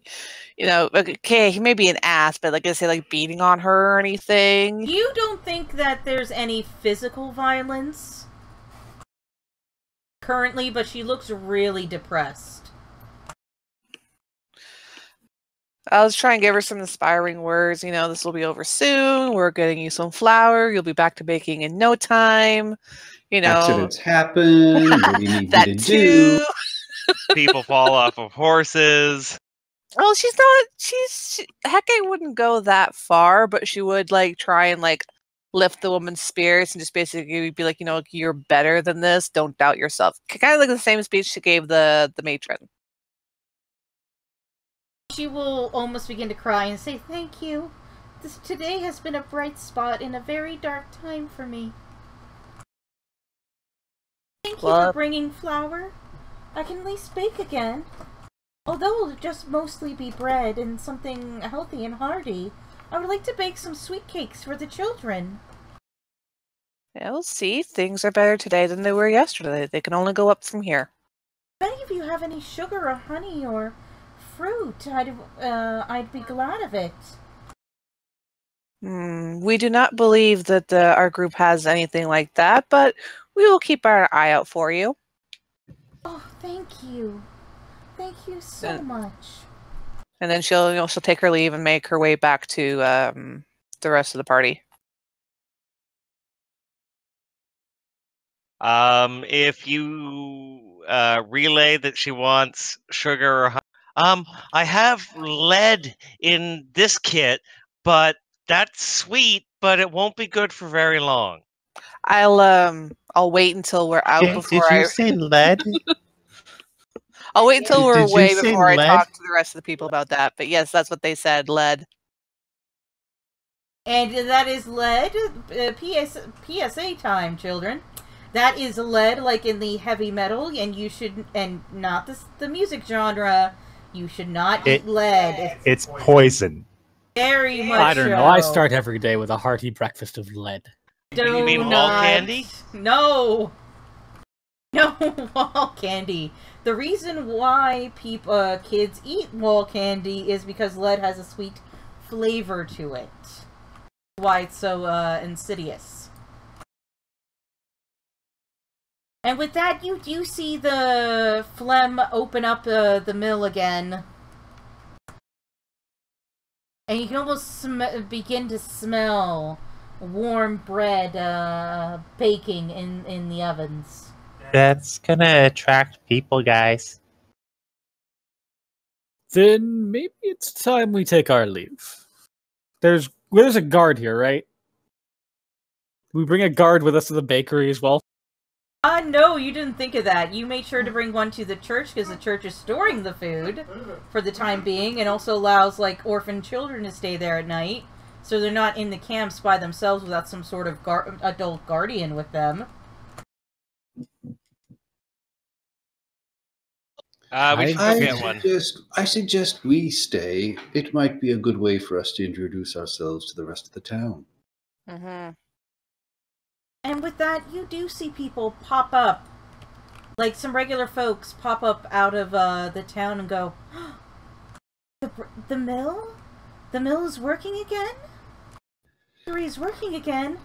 okay, he may be an ass, but like I say, like beating on her or anything. You don't think that there's any physical violence currently, but she looks really depressed. I'll just try and give her some inspiring words. This will be over soon. We're getting you some flour. You'll be back to baking in no time. Accidents happen. What do you need that me to too. do? People fall off of horses. Well, she's not. Hecate wouldn't go that far, but she would try and lift the woman's spirits and just basically be like, you're better than this. Don't doubt yourself. Kind of like the same speech she gave the matron. She will almost begin to cry and say, thank you. Today has been a bright spot in a very dark time for me. Thank you for bringing flour. I can at least bake again. Although it'll just mostly be bread and something healthy and hearty, I would like to bake some sweet cakes for the children. Yeah, we'll see. Things are better today than they were yesterday. They can only go up from here. Do any of you have any sugar or honey or fruit. I'd be glad of it. We do not believe that our group has anything like that, but we will keep our eye out for you. Oh, thank you. Thank you so much. And then she'll take her leave and make her way back to the rest of the party. If you relay that she wants sugar or I have lead in this kit, but that's sweet, but it won't be good for very long. I'll wait until we're out before Did you say lead? I'll wait until we're Did you away say before I lead? talk to the rest of the people about that. But yes, that's what they said, lead. And that is lead. PSA time, children. That is lead, like in the heavy metal, and you should, and not the music genre. You should not eat lead. It's poison. Very much. I don't know. I start every day with a hearty breakfast of lead. You mean wall candy? No. No wall candy. The reason why kids eat wall candy is because lead has a sweet flavor to it. Why it's so insidious. And with that, you do see the phlegm open up the mill again. And you can almost begin to smell warm bread baking in the ovens. That's gonna attract people, guys. Then maybe it's time we take our leave. There's a guard here, right? We bring a guard with us to the bakery as well. No, you didn't think of that. You made sure to bring one to the church because the church is storing the food for the time being and also allows, like, orphan children to stay there at night. So they're not in the camps by themselves without some sort of adult guardian with them. We should go get one. I suggest we stay. It might be a good way for us to introduce ourselves to the rest of the town. Mm-hmm. And with that, you do see people pop up. Like some regular folks pop up out of the town and go, the mill? The mill is working again? Is working again?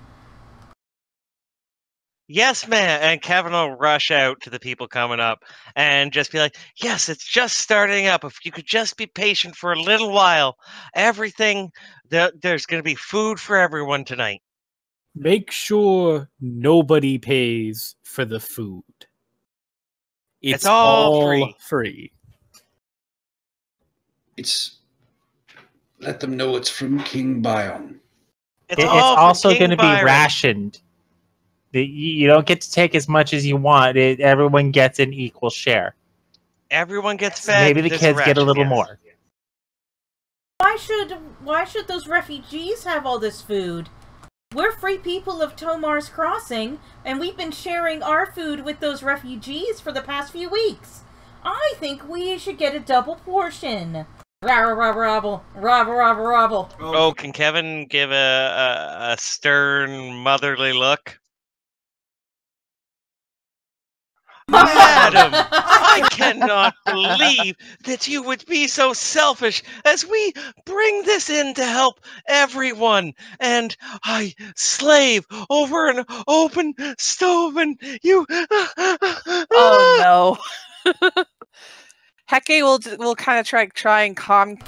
Yes, ma'am. And Kevin will rush out to the people coming up and just be like, yes, it's just starting up. If you could just be patient for a little while, everything, there's going to be food for everyone tonight. Make sure nobody pays for the food. It's all free. Let them know it's from King Bion. It's also going to be rationed. You don't get to take as much as you want. Everyone gets an equal share. Everyone gets fed. Maybe the kids get a little more. Why should those refugees have all this food? We're free people of Tomar's Crossing, and we've been sharing our food with those refugees for the past few weeks. I think we should get a double portion. Rabble, rabble, rabble, rabble, rabble. Oh, can Kevin give a stern, motherly look? Madam, I cannot believe that you would be so selfish as we bring this in to help everyone. And I slave over an open stove and you... Oh, no. Heke will kind of try and calm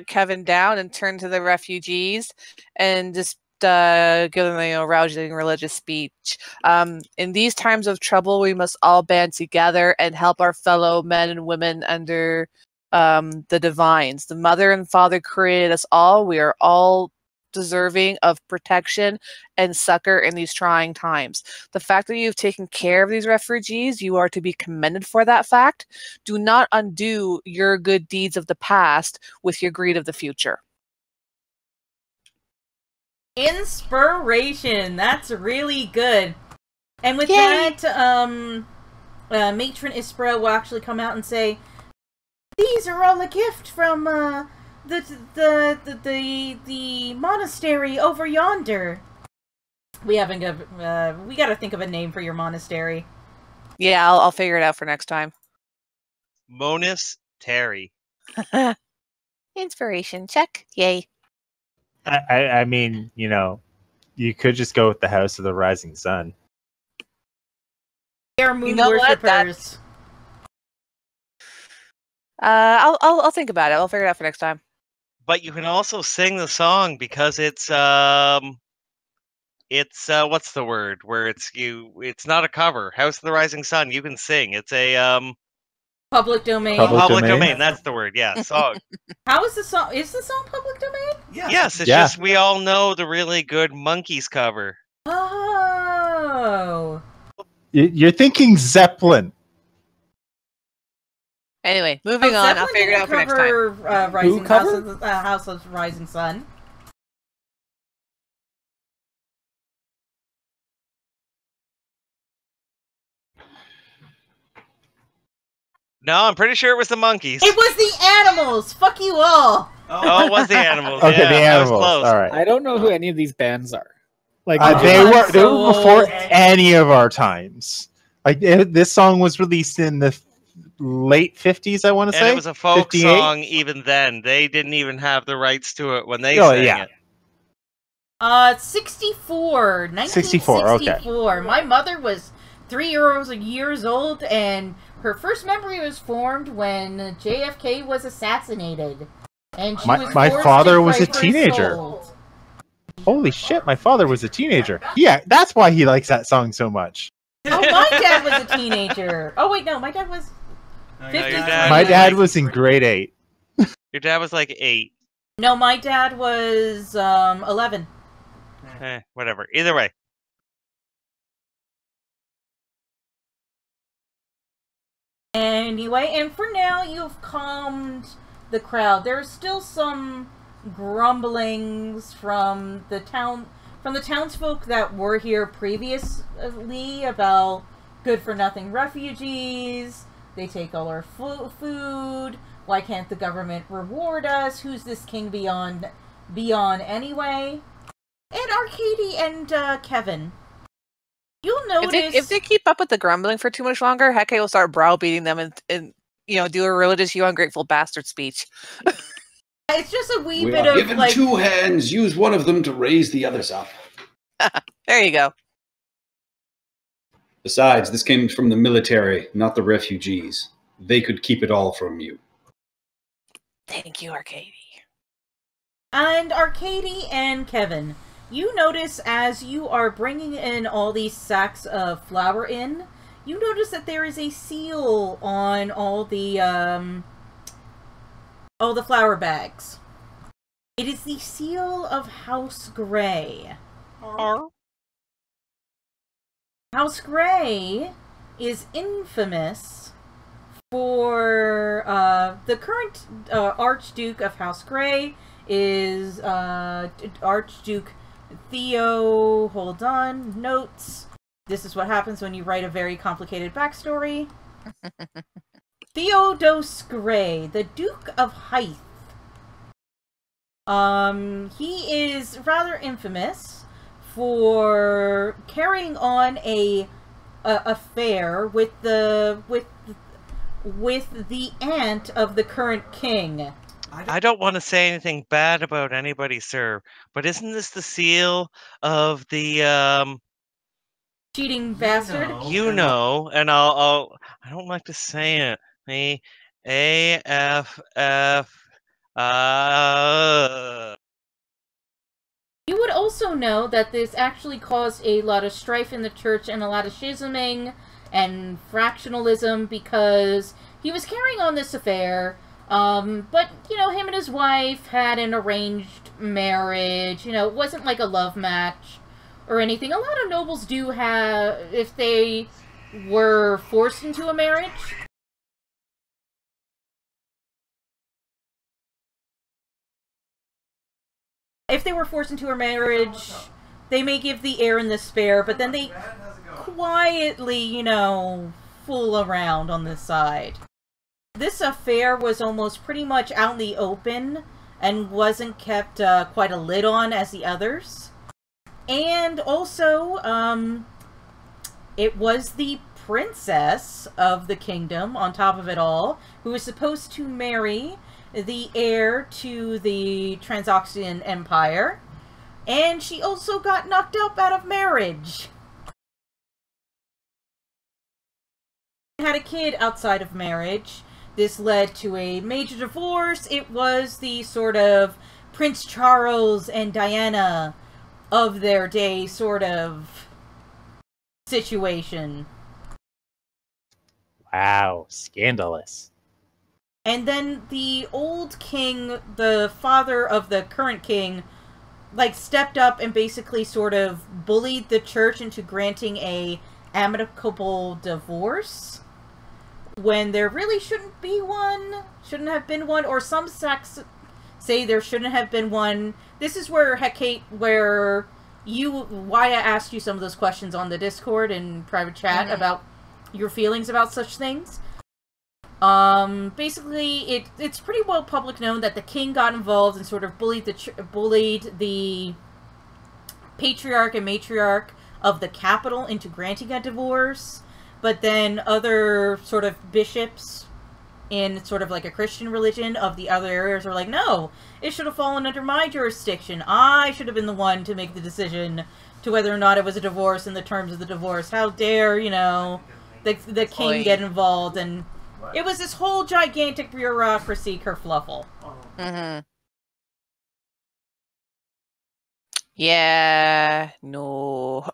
Kevin down and turn to the refugees and just give them a rousing religious speech. In these times of trouble, we must all band together and help our fellow men and women under the divines. The Mother and Father created us all. We are all deserving of protection and succor in these trying times. The fact that you've taken care of these refugees, you are to be commended for that fact. Do not undo your good deeds of the past with your greed of the future. Inspiration. That's really good. And with that, Matron Ispra will actually come out and say, "These are all a gift from the monastery over yonder." We gotta think of a name for your monastery. Yeah, I'll figure it out for next time. Monas Terry. Inspiration check. Yay. I mean, you could just go with the House of the Rising Sun. They are moon You know what? worshippers. I'll think about it. I'll figure it out for next time. But you can also sing the song because it's what's the word where it's not a cover. House of the Rising Sun, you can sing. It's a Public domain. public domain. That's the word. Yeah, song. How is the song? Is the song public domain? Yes, it's just we all know the really good Monkeys cover. Oh. You're thinking Zeppelin. Anyway, moving on. I'll figure it out for next time. House of Rising Sun. No, I'm pretty sure it was the Monkeys. It was the Animals. Fuck you all. Oh, it was the Animals. Okay, yeah, the I was Animals. close. All right. I don't know who any of these bands are. Like They I'm were so before old. any of our times. Like this song was released in the late 50s, I want to And say. it was a folk 58? song even then. They didn't even have the rights to it when they sang it. 64. 64, okay. 1964. My mother was 3 years old, and her first memory was formed when JFK was assassinated. And she was My forced father to was a fight for teenager. souls. Holy shit, my father was a teenager. Yeah, that's why he likes that song so much. Oh, my dad was a teenager. Oh, wait, no, my dad was... your 53. dad My was dad like- was in grade 8. Your dad was like 8. No, my dad was 11. Whatever. Either way. Anyway, and for now, you've calmed the crowd. There's still some grumblings from the townsfolk that were here previously about good-for-nothing refugees. They take all our food. Why can't the government reward us? Who's this king beyond anyway? And Arcady and Kevin. You'll notice If they keep up with the grumbling for too much longer, Hecate will start browbeating them and do a religious "you ungrateful bastard" speech. it's just a wee We bit are of given like 2 hands. Use one of them to raise the others up. There you go. Besides, this came from the military, not the refugees. They could keep it all from you. Thank you, Arcady. And Arcady and Kevin, you notice as you are bringing in all these sacks of flour in, you notice that there is a seal on all the flour bags. It is the seal of House Grey. House Grey is infamous for the current Archduke of House Grey is Archduke Theo. Hold on, notes. This is what happens when you write a very complicated backstory. Theodose Grey, the Duke of Hythe. He is rather infamous for carrying on a affair with the aunt of the current king. I don't want to say anything bad about anybody, sir, but isn't this the seal of the Cheating bastard. and I don't like to say it. The AFF. You would also know that this actually caused a lot of strife in the church and a lot of schisming and fractionalism because he was carrying on this affair. But, him and his wife had an arranged marriage. It wasn't like a love match or anything. A lot of nobles do have, if they were forced into a marriage. If they were forced into a marriage, they may give the heir and the spare, but then they quietly, fool around on this side. This affair was almost pretty much out in the open and wasn't kept quite a lid on as the others. And also, it was the princess of the kingdom, on top of it all, who was supposed to marry the heir to the Transoxian Empire, and she also got knocked up out of marriage. Had a kid outside of marriage. This led to a major divorce. It was the sort of Prince Charles and Diana of their day sort of situation. Wow, scandalous. And then the old king, the father of the current king, like, stepped up and basically sort of bullied the church into granting a amicable divorce when there really shouldn't have been one, or some sects say there shouldn't have been one. This is where, Hecate, why I asked you some of those questions on the Discord and private chat about your feelings about such things. Basically, it's pretty well public known that the king got involved and sort of bullied the patriarch and matriarch of the capital into granting a divorce. But then other sort of bishops in sort of like a Christian religion of the other areas are like, no, it should have fallen under my jurisdiction. I should have been the one to make the decision to whether or not it was a divorce and the terms of the divorce. How dare, the king get involved. And it was this whole gigantic bureaucracy kerfluffle. Yeah, no.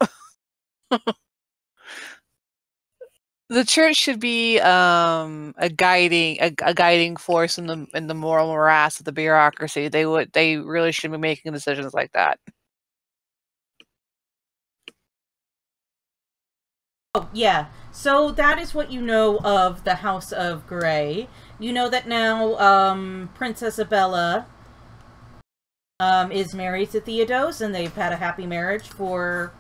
The church should be a guiding force in the moral morass of the bureaucracy. They really shouldn't be making decisions like that. Oh, yeah. So that is what you know of the House of Grey. You know that now Princess Isabella is married to Theodos, and they've had a happy marriage for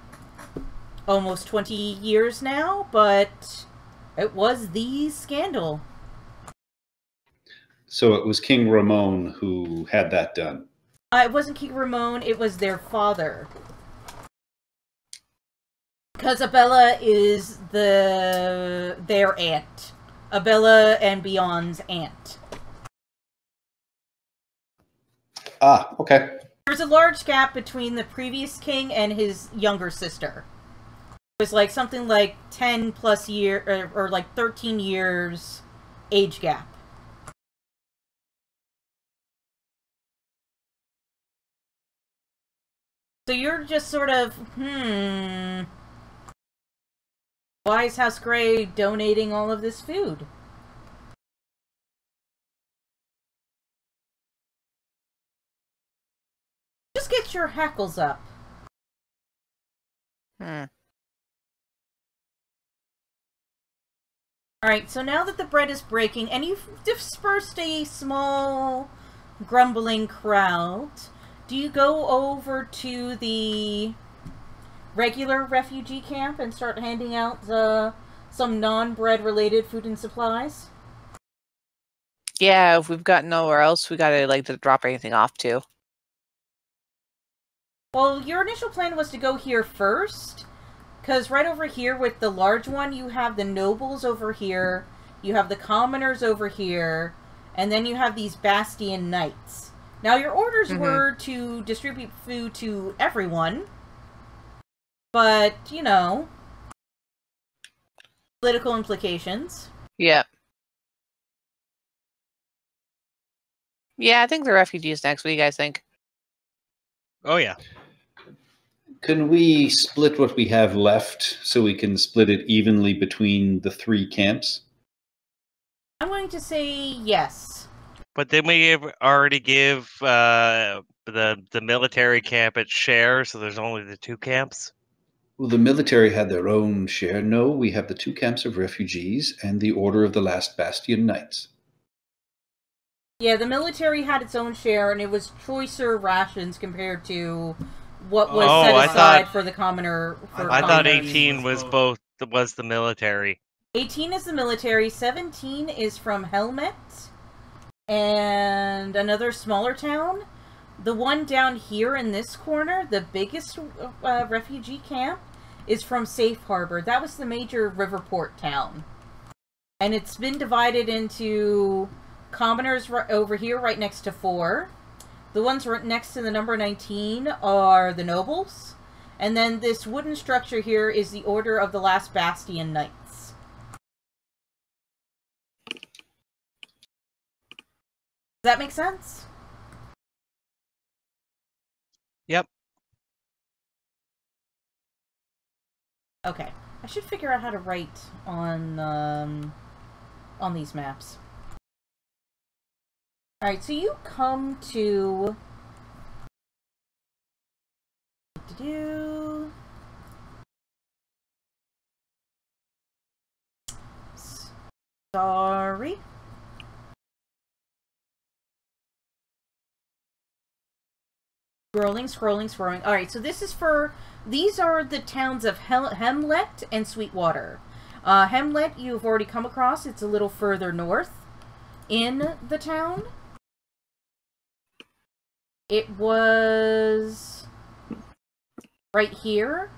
almost 20 years now, but it was the scandal. So it was King Ramon who had that done. It wasn't King Ramon, it was their father. Because Abella is their aunt. Abella and Beyond's aunt. Ah, okay. There's a large gap between the previous king and his younger sister. It was like something like 10 plus years, or like 13 years age gap. So you're just sort of, why is House Grey donating all of this food? Just get your hackles up. Alright, so now that the bread is breaking, and you've dispersed a small, grumbling crowd, do you go over to the regular refugee camp and start handing out some non-bread related food and supplies? Yeah, if we've got nowhere else, we gotta to drop anything off to. Well, your initial plan was to go here first, because right over here with the large one, you have the nobles over here, you have the commoners over here, and then you have these Bastion knights. Now, your orders were to distribute food to everyone, but, political implications. Yeah. Yeah, I think the refugees next. What do you guys think? Oh, yeah. Can we split what we have left so we can split it evenly between the three camps? I'm going to say yes. But didn't we already give the military camp its share, so there's only the two camps? Well, the military had their own share. No, we have the two camps of refugees and the Order of the Last Bastion Knights. Yeah, the military had its own share, and it was choicer rations compared to what was set aside for the commoner. I thought 18 was the military. 18 is the military. 17 is from Helmet and another smaller town. The one down here in this corner, the biggest refugee camp, is from Safe Harbor. That was the major riverport town. And it's been divided into Commoners over here, right next to 4. The ones right next to the number 19 are the nobles. And then this wooden structure here is the Order of the Last Bastion Knights. Does that make sense? Yep. Okay. I should figure out how to write on these maps. Alright, so you come to... Sorry. Scrolling. Alright, so this is for... These are the towns of Hemlet and Sweetwater. Hemlet you've already come across. It's a little further north in the town. It was right here.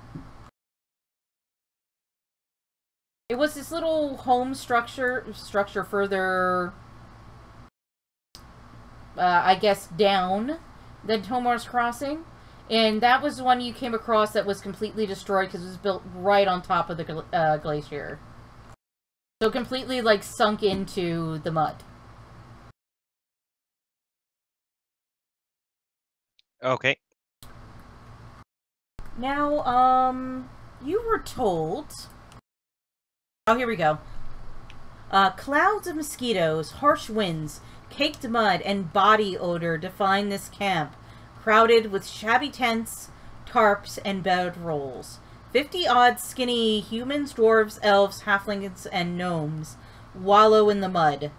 It was this little home structure further, I guess, down than Tomar's Crossing. And that was the one you came across that was completely destroyed because it was built right on top of the glacier. So completely, like, sunk into the mud. Okay. Now, you were told... Oh, here we go. Clouds of mosquitoes, harsh winds, caked mud, and body odor define this camp, crowded with shabby tents, tarps, and bedrolls. 50-odd skinny humans, dwarves, elves, halflings, and gnomes wallow in the mud.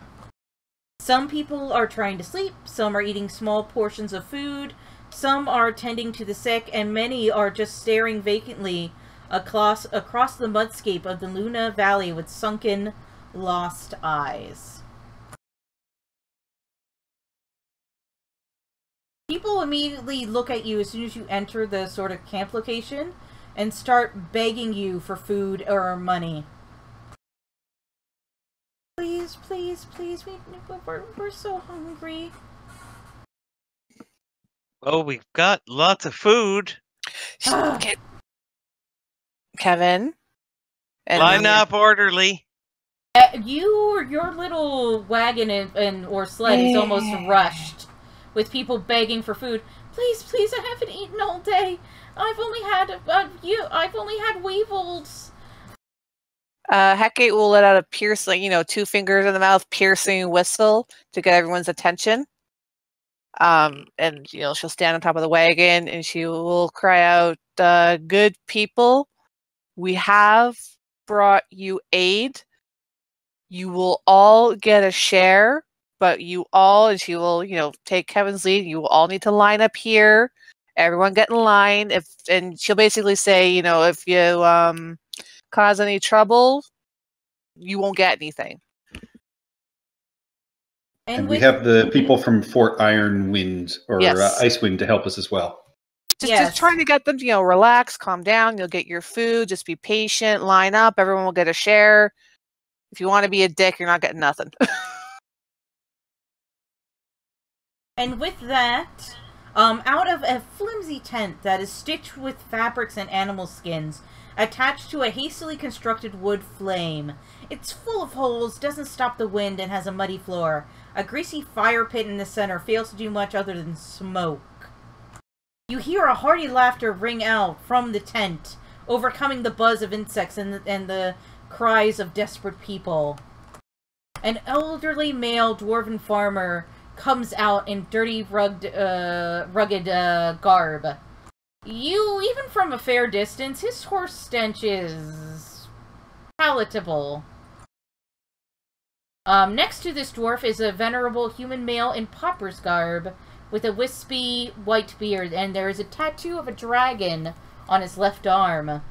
Some people are trying to sleep, some are eating small portions of food, some are tending to the sick, and many are just staring vacantly across the mudscape of the Luna Valley with sunken, lost eyes. People immediately look at you as soon as you enter the sort of camp location and start begging you for food or money. Please, please, please, we're so hungry. Oh, we've got lots of food. Kevin. Line up orderly. Your little wagon or sled is almost rushed with people begging for food. Please, please, I haven't eaten all day. I've only had weevils. Hecate will let out a piercing, 2 fingers in the mouth, piercing whistle to get everyone's attention. And she'll stand on top of the wagon and she will cry out, "Good people, we have brought you aid. You will all get a share, but you all," and she will, take Kevin's lead. "You will all need to line up here. Everyone get in line." And she'll basically say, if you cause any trouble, you won't get anything. And we have the people from Fort Ironwind or Yes. Icewind to help us as well. Just trying to get them to, relax, calm down. You'll get your food. Just be patient. Line up. Everyone will get a share. If you want to be a dick, you're not getting nothing. And with that, out of a flimsy tent that is stitched with fabrics and animal skins, attached to a hastily constructed wood flame. It's full of holes, doesn't stop the wind, and has a muddy floor. A greasy fire pit in the center fails to do much other than smoke. You hear a hearty laughter ring out from the tent, overcoming the buzz of insects and the cries of desperate people. An elderly male dwarven farmer comes out in dirty, rugged garb. Even from a fair distance, his horse stench is palatable. Next to this dwarf is a venerable human male in pauper's garb, with a wispy white beard, and there is a tattoo of a dragon on his left arm.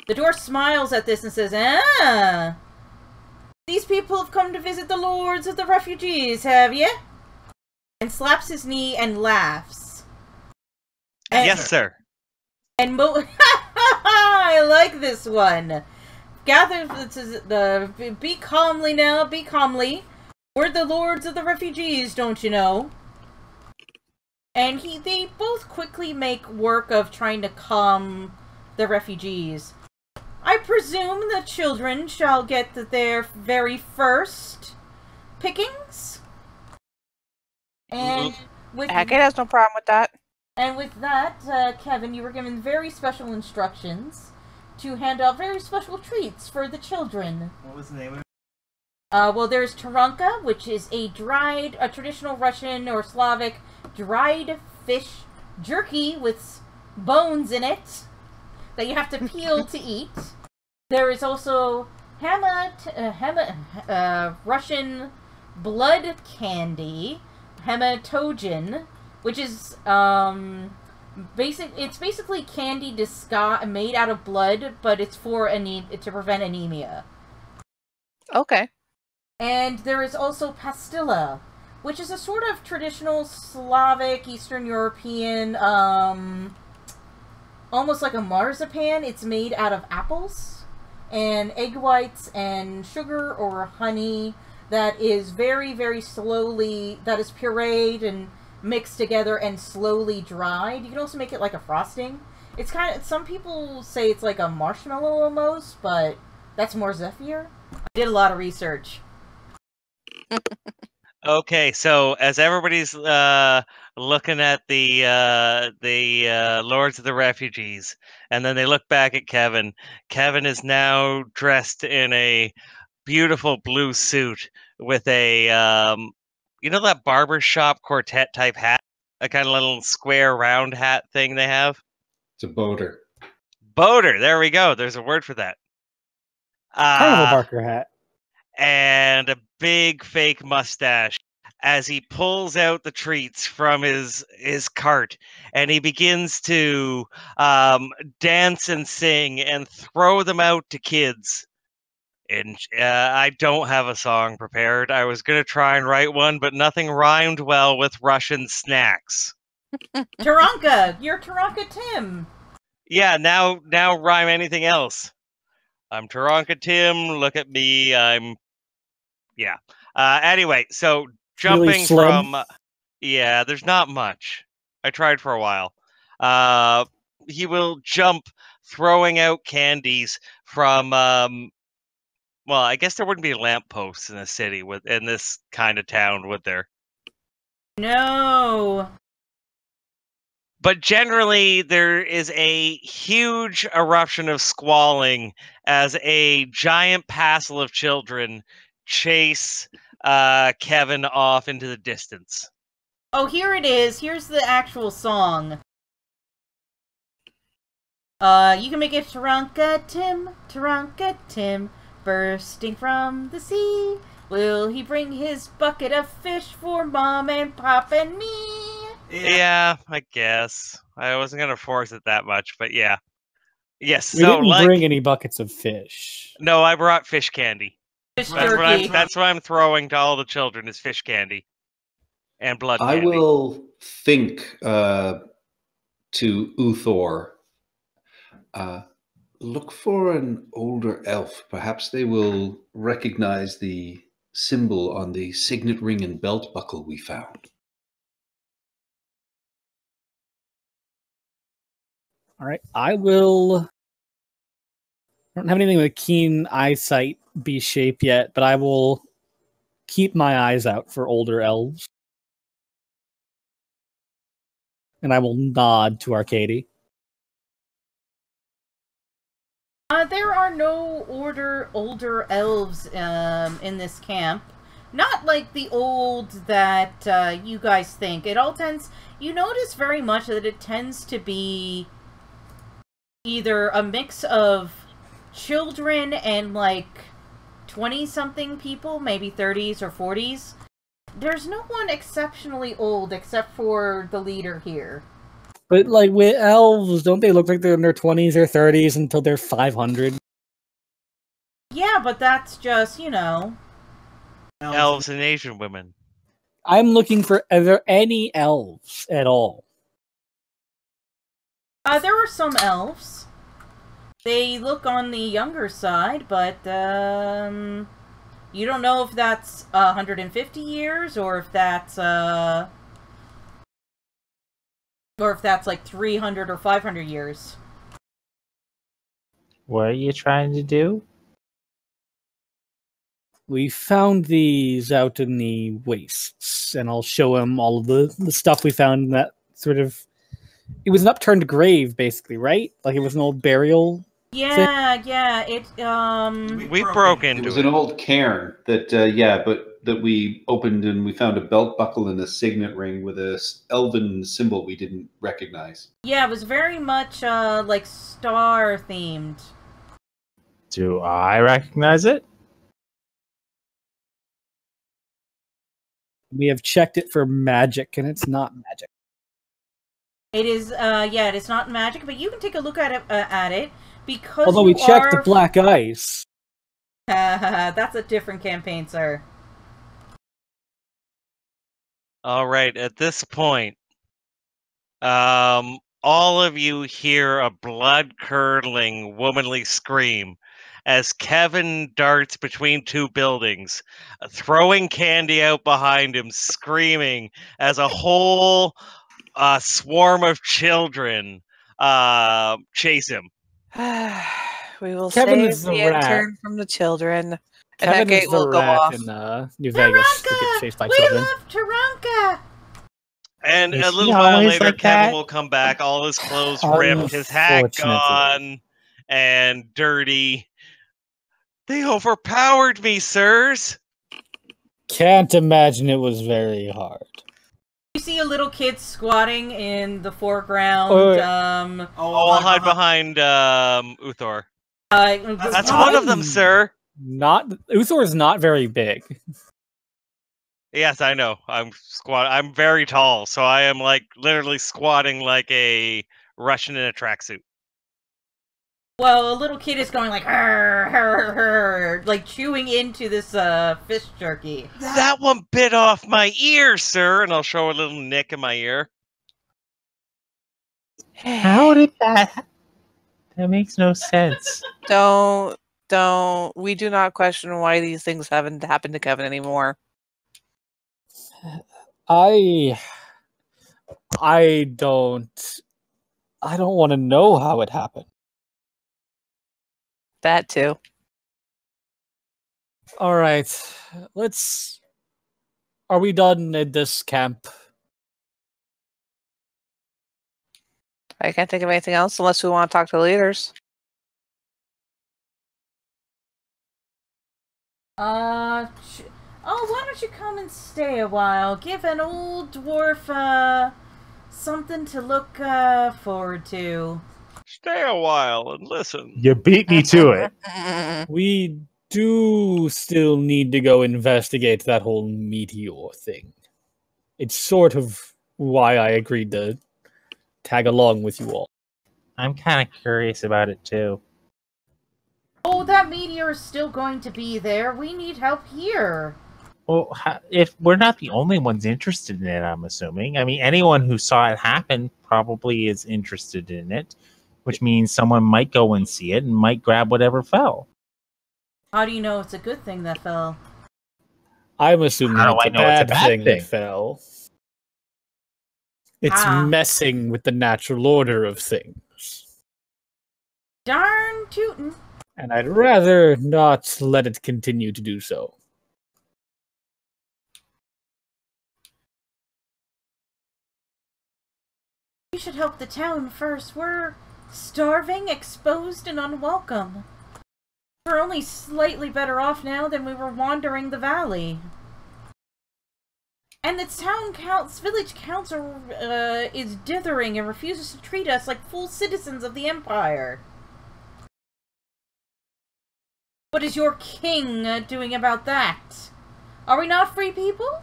The dwarf smiles at this and says, "Ah! These people have come to visit the lords of the refugees, have ye?" And slaps his knee and laughs. Yes, sir. And I like this one. Gather, be calmly now, be calmly. We're the lords of the refugees, don't you know? And they both quickly make work of trying to calm the refugees. I presume the children shall get their very first pickings? And with Hackett has no problem with that. And with that, Kevin, you were given very special instructions to hand out very special treats for the children. What was the name of it? Well, there's Taranka, which is a traditional Russian or Slavic dried fish jerky with bones in it that you have to peel to eat. There is also Russian blood candy, hematogen, which is it's basically candy made out of blood, but it's to prevent anemia. Okay. And there is also pastilla, which is a sort of traditional Slavic, Eastern European, almost like a marzipan. It's made out of apples and egg whites and sugar or honey that is very, very slowly, that is pureed and mixed together and slowly dried. You can also make it like a frosting. It's kind of, some people say it's like a marshmallow almost, but that's more zephyr. I did a lot of research. Okay, so as everybody's looking at the Lords of the Refugees, and then they look back at Kevin. Kevin is now dressed in a beautiful blue suit with a you know that barbershop quartet type hat, a kind of little square round hat thing they have. It's a boater. Boater. There we go. There's a word for that. Carnival Barker hat. And a big fake mustache as he pulls out the treats from his cart, and he begins to dance and sing and throw them out to kids. And I don't have a song prepared. I was going to try and write one, but nothing rhymed well with Russian snacks. Taranka! You're Taranka Tim! Yeah, now rhyme anything else. I'm Taranka Tim, look at me, yeah. Anyway, so jumping really slim. from... Yeah, there's not much. I tried for a while. He will jump throwing out candies from... well, I guess there wouldn't be lampposts in a city in this kind of town, would there? No! But generally, there is a huge eruption of squalling as a giant passel of children chase Kevin off into the distance. Oh, here it is. Here's the actual song. You can make it Taranka Tim, bursting from the sea. Will he bring his bucket of fish for Mom and Pop and me? Yeah, I guess. I wasn't going to force it that much, but yeah. Yes, We so didn't bring any buckets of fish. No, I brought fish candy. Fish That's jerky. what I'm throwing to all the children is fish candy. And blood candy. I will think to Uthor. Look for an older elf. Perhaps they will recognize the symbol on the signet ring and belt buckle we found. All right, I will. I don't have anything with keen eyesight be shape yet, but I will keep my eyes out for older elves. And I will nod to Arcady. There are no older elves in this camp. Not like the old that you guys think. It all tends... You notice very much that it tends to be either a mix of children and like 20-something people, maybe 30s or 40s. There's no one exceptionally old except for the leader here. But like with elves, don't they look like they're in their 20s or 30s until they're 500? Yeah, but that's just, you know... Elves and Asian women. I'm looking for, are there any elves at all? There are some elves. They look on the younger side, but, You don't know if that's 150 years or if that's like 300 or 500 years. What are you trying to do? We found these out in the wastes, and I'll show him all of the stuff we found in that sort of... It was an upturned grave, basically, right? Like it was an old burial. Yeah, it, We broke It into was it. an old cairn that, but that we opened and we found a belt buckle and a signet ring with a elven symbol we didn't recognize. Yeah, it was very much, like, star-themed. Do I recognize it? We have checked it for magic, and it's not magic. It is, yeah, it is not magic, but you can take a look at it, because Although we checked the black ice. That's a different campaign, sir. All right, at this point, all of you hear a blood-curdling, womanly scream as Kevin darts between two buildings, throwing candy out behind him, screaming as a whole swarm of children chase him. We will Kevin save is the the rat. intern from the children. And Kevin that gate is the will go rat off. in New Vegas that gets chased by children. love Taranka! And Is a he little while always later, like Kevin that? will come back, all his clothes ripped, his hat Unfortunately. gone, and dirty. They overpowered me, sirs. Can't imagine it was very hard. You see a little kid squatting in the foreground, I'll hide behind Uthor. That's oh, one of them, sir. Uthor is not very big. Yes, I know. I'm very tall, so I am like literally squatting like a Russian in a tracksuit. Well, a little kid is going like, "Arr, arr, arr," like chewing into this fish jerky. That one bit off my ear, sir, and I'll show a little nick in my ear. How did that? That makes no sense. Don't. We do not question why these things haven't happened to Kevin anymore. I don't want to know how it happened. That too. All right, are we done at this camp? I can't think of anything else unless we want to talk to the leaders. Why don't you come and stay a while? Give an old dwarf, something to look, forward to. Stay a while and listen. You beat me to it. We do still need to go investigate that whole meteor thing. It's sort of why I agreed to tag along with you all. I'm kind of curious about it too. Oh, that meteor is still going to be there. We need help here. Well, if we're not the only ones interested in it, I'm assuming. I mean, anyone who saw it happen probably is interested in it, which means someone might go and see it and might grab whatever fell. How do you know it's a good thing that fell? I'm assuming How do it's I a know it's a bad bad thing thing? that fell. It's Ah. messing with the natural order of things. Darn tootin'. And I'd rather not let it continue to do so. You should help the town first. We're starving, exposed, and unwelcome. We're only slightly better off now than we were wandering the valley. And the village council is dithering and refuses to treat us like full citizens of the Empire. What is your king doing about that? Are we not free people?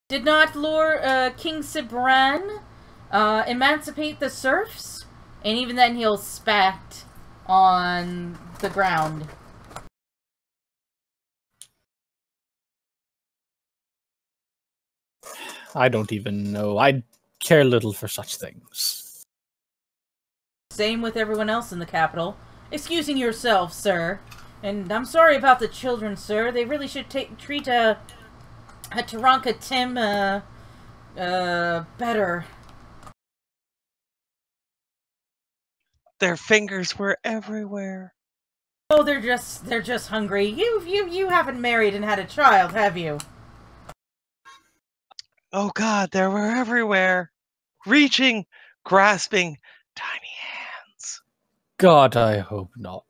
Did not King Sibran emancipate the serfs? And even then he'll spat on the ground. I don't even know. I care little for such things. Same with everyone else in the capital. Excusing yourself, sir. And I'm sorry about the children, sir. They really should treat a Taranka Tim better. Their fingers were everywhere. Oh, they're just hungry. You haven't married and had a child, have you? Oh God, they were everywhere. Reaching, grasping, tiny hands. God, I hope not.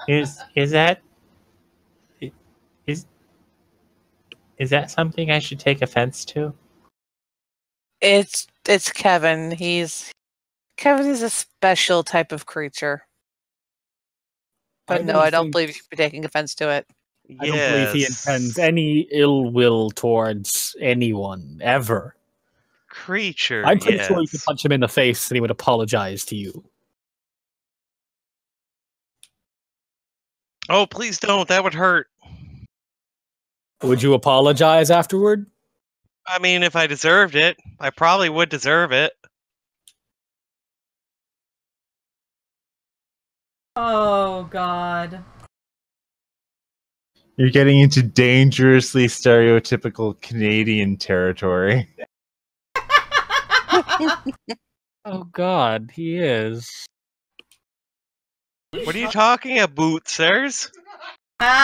Is that is that something I should take offense to? It's Kevin. Kevin is a special type of creature. But no, I don't believe you should be taking offense to it. I don't believe he intends any ill will towards anyone, ever. Creature, I'm pretty sure you could yes. punch him in the face and he would apologize to you. Oh, please don't. That would hurt. Would you apologize afterward? I mean, if I deserved it, I probably would deserve it. Oh, God. You're getting into dangerously stereotypical Canadian territory. Oh God, he is. What are you talking about, sirs? And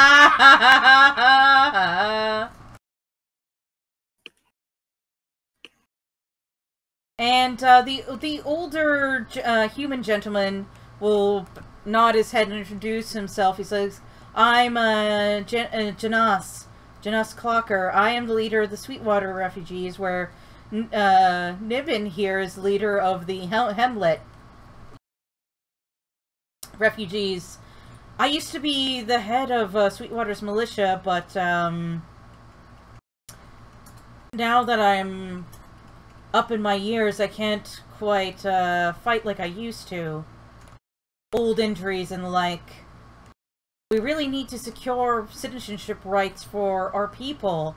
the older human gentleman will nod his head and introduce himself. He says, "I'm Janas Clocker. I am the leader of the Sweetwater refugees, where Niven here is the leader of the Hamlet refugees. I used to be the head of Sweetwater's militia, but now that I'm up in my years, I can't quite fight like I used to. Old injuries and the like. We really need to secure citizenship rights for our people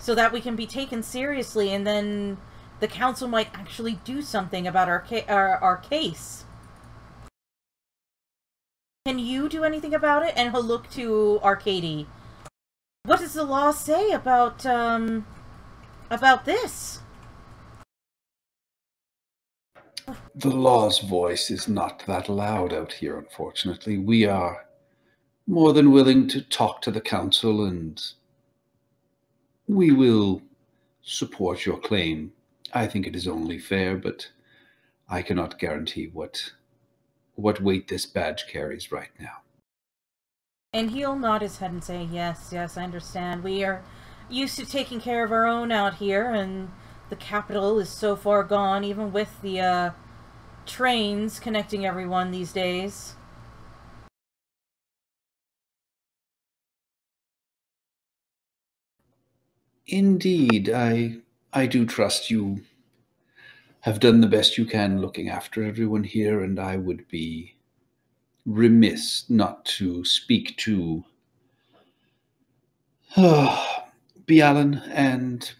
so that we can be taken seriously, and then the council might actually do something about our case. Can you do anything about it?" And he'll look to Arcady. "What does the law say about this?" The law's voice is not that loud out here, unfortunately. We are more than willing to talk to the council, and we will support your claim. I think it is only fair, but I cannot guarantee what weight this badge carries right now. And he'll nod his head and say, yes, I understand. We are used to taking care of our own out here, and the capital is so far gone, even with the trains connecting everyone these days. Indeed, I do trust you have done the best you can looking after everyone here, and I would be remiss not to speak to Bialan and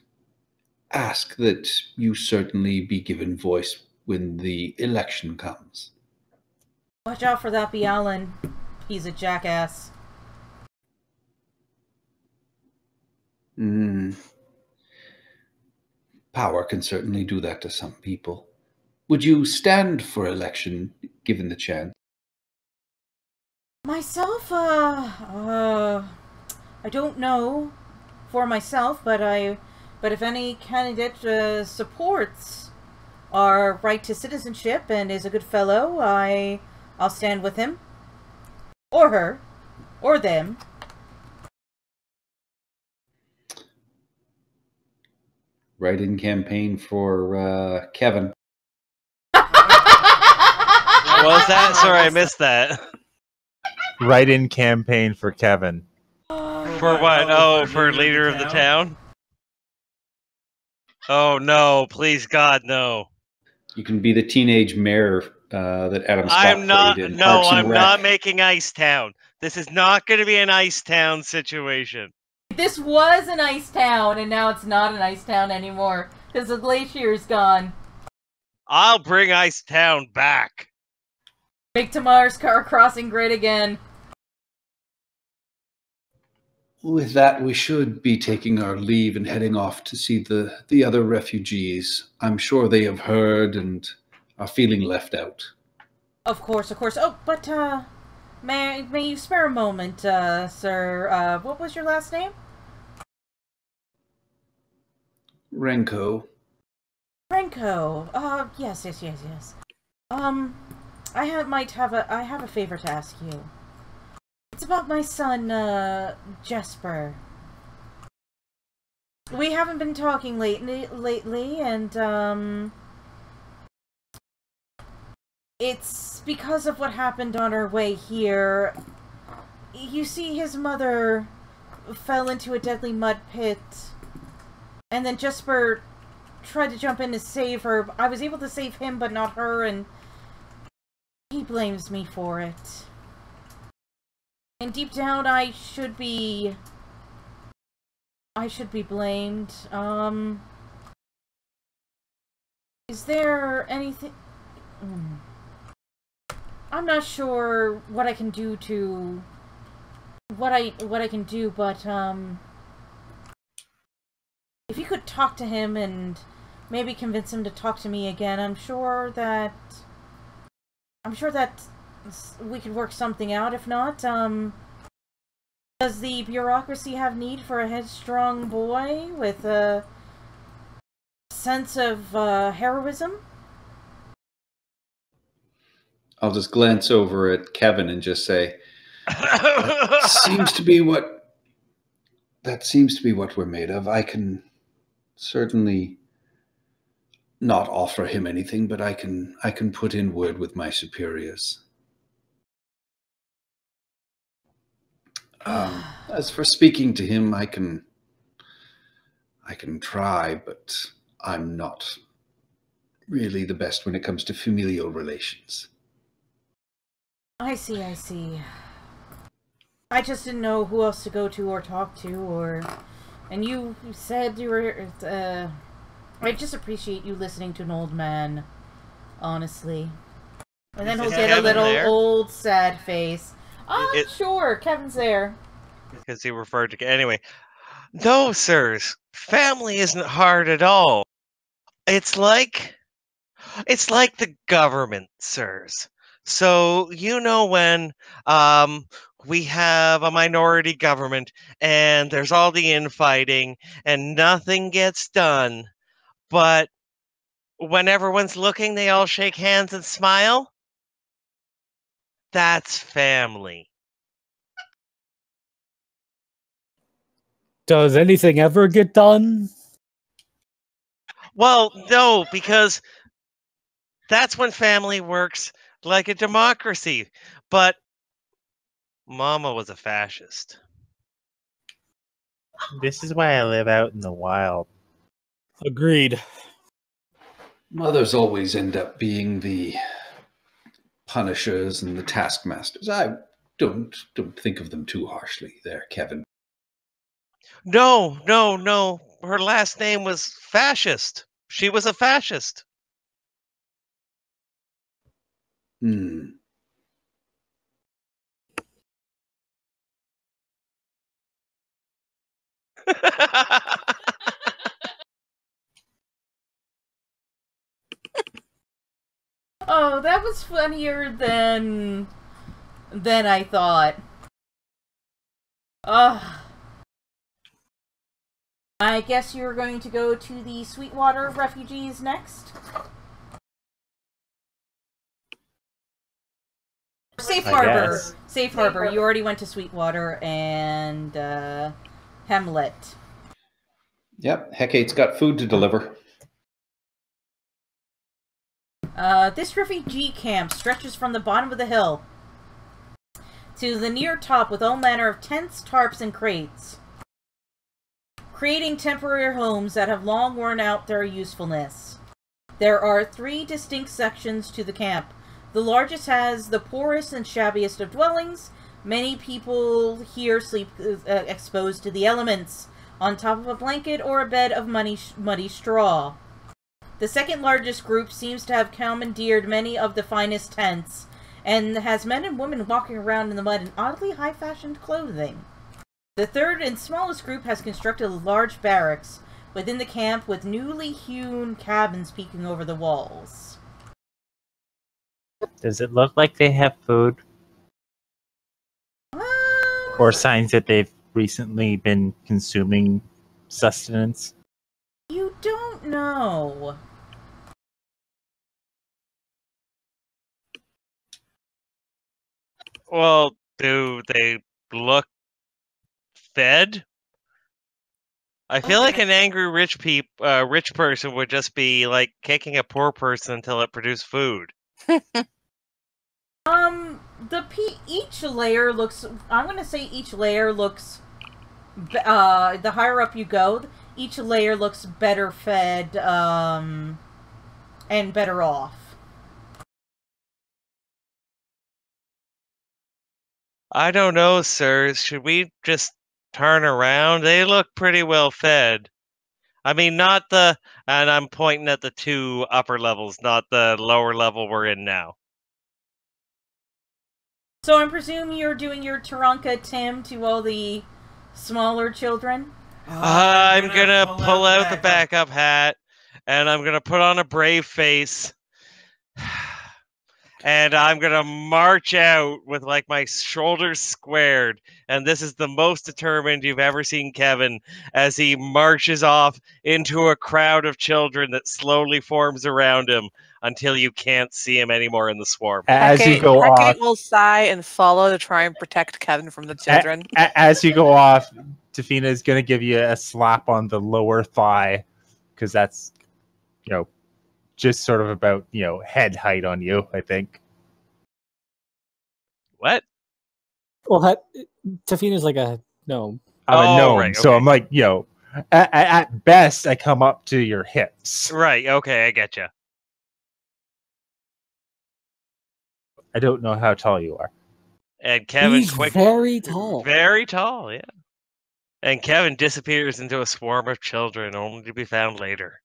ask that you certainly be given voice when the election comes. Watch out for that Bialan. He's a jackass. Power can certainly do that to some people. Would you stand for election, given the chance? Myself, I don't know for myself, but if any candidate supports our right to citizenship and is a good fellow, I'll stand with him. Or her. Or them. Write-in campaign for Kevin. What was that? Sorry, I missed that. Write-in campaign for Kevin. For what? Oh, for leader of the town? Oh no, please God, no. You can be the teenage mayor that Adam Scott I'm not, played in no, Parks and I'm Rec. not making Ice Town. This is not going to be an Ice Town situation. This was an ice town, and now it's not an ice town anymore, because the glacier's gone. I'll bring Icetown back. Make Tamar's car crossing great again. With that, we should be taking our leave and heading off to see the other refugees. I'm sure they have heard and are feeling left out. Of course, of course. Oh, but, may you spare a moment, sir? What was your last name? Renko. Renko. Yes. I have a favor to ask you. It's about my son, Jesper. We haven't been talking lately, and, it's because of what happened on our way here. You see, his mother fell into a deadly mud pit, and then Jesper tried to jump in to save her. I was able to save him, but not her, and he blames me for it. And deep down, I should be blamed. Is there anything... I'm not sure what I can do to... What I can do, but, if you could talk to him and maybe convince him to talk to me again, I'm sure that we could work something out. If not, does the bureaucracy have need for a headstrong boy with a sense of heroism? I'll just glance over at Kevin and just say, that seems to be what we're made of. I can certainly not offer him anything, but I can put in word with my superiors. As for speaking to him, I can try, but I'm not really the best when it comes to familial relations. I see. I just didn't know who else to go to or talk to, and you said you were, I just appreciate you listening to an old man, honestly. And then he'll get a little old, sad face. Sure, Kevin's there. Because he referred to... Anyway. No, sirs. Family isn't hard at all. It's like the government, sirs. So, you know when we have a minority government and there's all the infighting and nothing gets done, but when everyone's looking, they all shake hands and smile? That's family. Does anything ever get done? Well, no, because that's when family works like a democracy. But Mama was a fascist. This is why I live out in the wild. Agreed. Mothers always end up being the punishers and the taskmasters. I don't think of them too harshly there, Kevin. No. Her last name was fascist. She was a fascist. Oh, that was funnier than I thought. I guess you're going to go to the Sweetwater refugees next? Safe Harbor. Safe Harbor. You already went to Sweetwater and Hamlet. Yep, Hecate's got food to deliver. This refugee camp stretches from the bottom of the hill to the near top with all manner of tents, tarps, and crates, creating temporary homes that have long worn out their usefulness. There are 3 distinct sections to the camp. The largest has the poorest and shabbiest of dwellings. Many people here sleep exposed to the elements, on top of a blanket or a bed of muddy straw. The second largest group seems to have commandeered many of the finest tents, and has men and women walking around in the mud in oddly high-fashioned clothing. The third and smallest group has constructed large barracks within the camp with newly hewn cabins peeking over the walls. Does it look like they have food? Or signs that they've recently been consuming sustenance? You don't know. Well, do they look fed? I feel like an angry rich person would just be like kicking a poor person until it produced food. Each layer looks. I'm gonna say each layer looks. The higher up you go, each layer looks better fed, and better off. I don't know, sir. Should we just turn around? They look pretty well fed. I mean, not the. And I'm pointing at the two upper levels, not the lower level we're in now. So I presume you're doing your Taranka Tim to all the smaller children? I'm gonna pull out the backup hat, and I'm gonna put on a brave face. And I'm gonna march out with like my shoulders squared, and this is the most determined you've ever seen Kevin as he marches off into a crowd of children that slowly forms around him until you can't see him anymore in the swarm. As you go off, Hecate will sigh and follow to try and protect Kevin from the children. As you go off, Tafina is going to give you a slap on the lower thigh, because that's, just sort of about, head height on you, I think. What? Well, Tafina's like a gnome. I'm a gnome, right, so okay. I'm like, at best, I come up to your hips. Right, okay, I get you. I don't know how tall you are. And Kevin He's very tall. Very tall, yeah. And Kevin disappears into a swarm of children, only to be found later.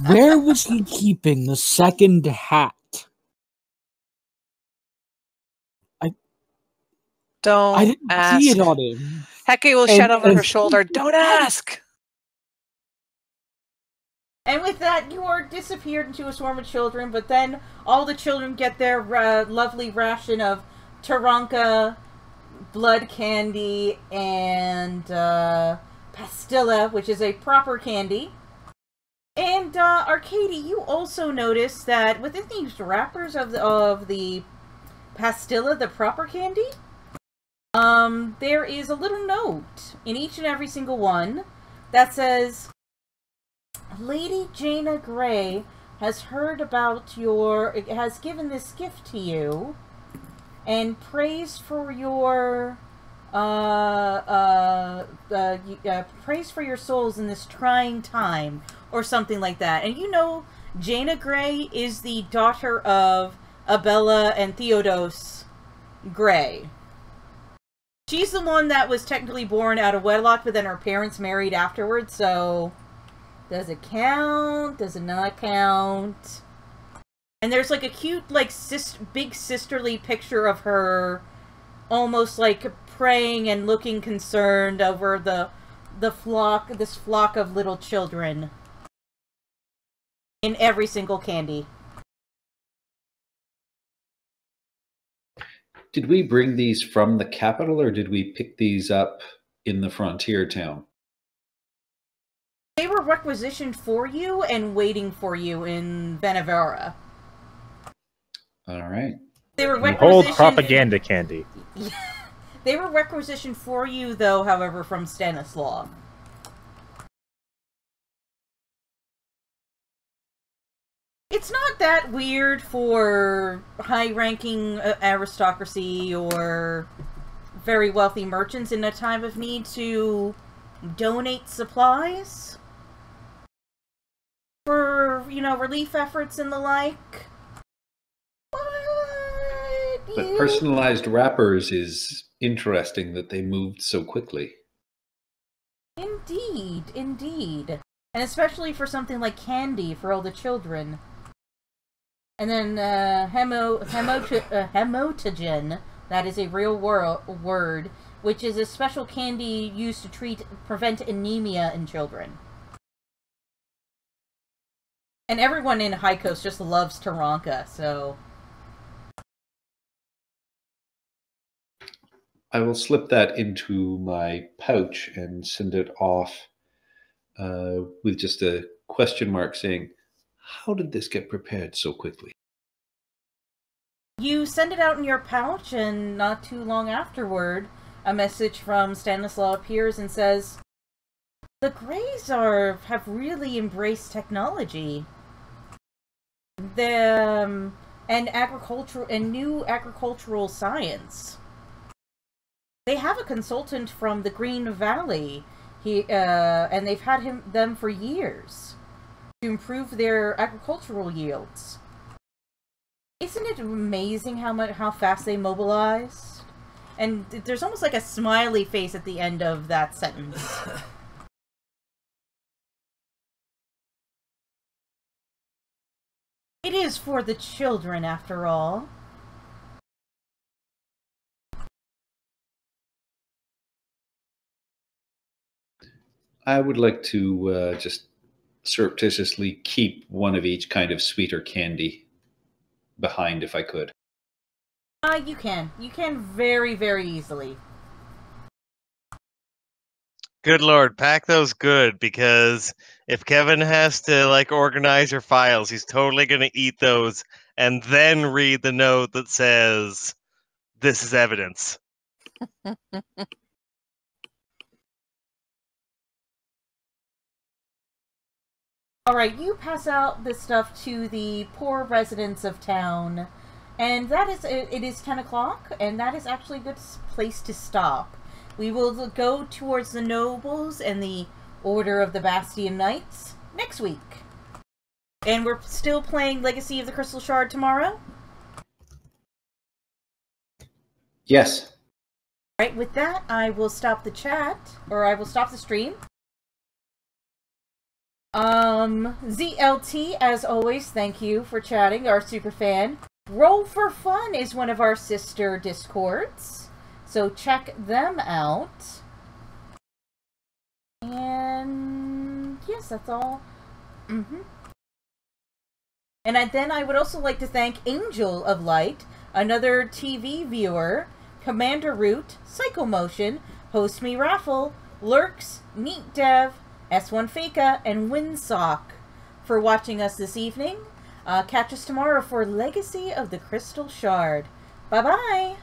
Where was he keeping the second hat? Don't I didn't ask. see it on him. Hecate will shout over her shoulder, "Don't ask!" And with that, you are disappeared into a swarm of children, but then all the children get their lovely ration of Taranka, blood candy, and pastilla, which is a proper candy. And Arcady, you also notice that within these wrappers of the pastilla, the proper candy, there is a little note in each and every single one that says, Lady Jaina Gray has heard about has given this gift to you, and prays for your, prays for your souls in this trying time, or something like that. And Jaina Gray is the daughter of Abella and Theodos Gray. She's the one that was technically born out of wedlock, but then her parents married afterwards, so does it count? Does it not count? And there's like a cute, like, big sisterly picture of her almost like praying and looking concerned over this flock of little children in every single candy. Did we bring these from the capital, or did we pick these up in the frontier town? They were requisitioned for you and waiting for you in Benevera. All right. They were Behold propaganda candy. They were requisitioned for you, though, however, from Stanislaw. It's not that weird for high-ranking aristocracy or very wealthy merchants in a time of need to donate supplies for, relief efforts and the like. But personalized wrappers is interesting that they moved so quickly. Indeed, indeed. And especially for something like candy for all the children. And then hemotogen, that is a real word, which is a special candy used to prevent anemia in children. And everyone in High Coast just loves Taranka, so... I will slip that into my pouch and send it off with just a question mark saying, how did this get prepared so quickly? You send it out in your pouch, and not too long afterward, a message from Stanislaw appears and says, the Greys have really embraced technology. And new agricultural science. They have a consultant from the Green Valley, and they've had them for years to improve their agricultural yields. Isn't it amazing how fast they mobilized? And there's almost like a smiley face at the end of that sentence. It is for the children, after all. I would like to just surreptitiously keep one of each kind of sweeter candy behind if I could. You can. You can very, very easily. Good Lord, pack those good, because if Kevin has to, like, organize your files, he's totally going to eat those and then read the note that says, this is evidence. Alright, you pass out this stuff to the poor residents of town, and it is 10 o'clock, and that is actually a good place to stop. We will go towards the nobles and the Order of the Bastion Knights next week. And we're still playing Legacy of the Crystal Shard tomorrow? Yes. Alright, with that, I will stop the chat, or I will stop the stream. ZLT, as always, thank you for chatting, our super fan. Roll for Fun is one of our sister discords, so check them out. And yes, that's all. And then I would also like to thank Angel of Light, another TV viewer, Commander Root, Psychomotion, Host Me Raffle, Lurks, Neat Dev, S1 Faka, and Windsock for watching us this evening. Catch us tomorrow for Legacy of the Crystal Shard. Bye-bye!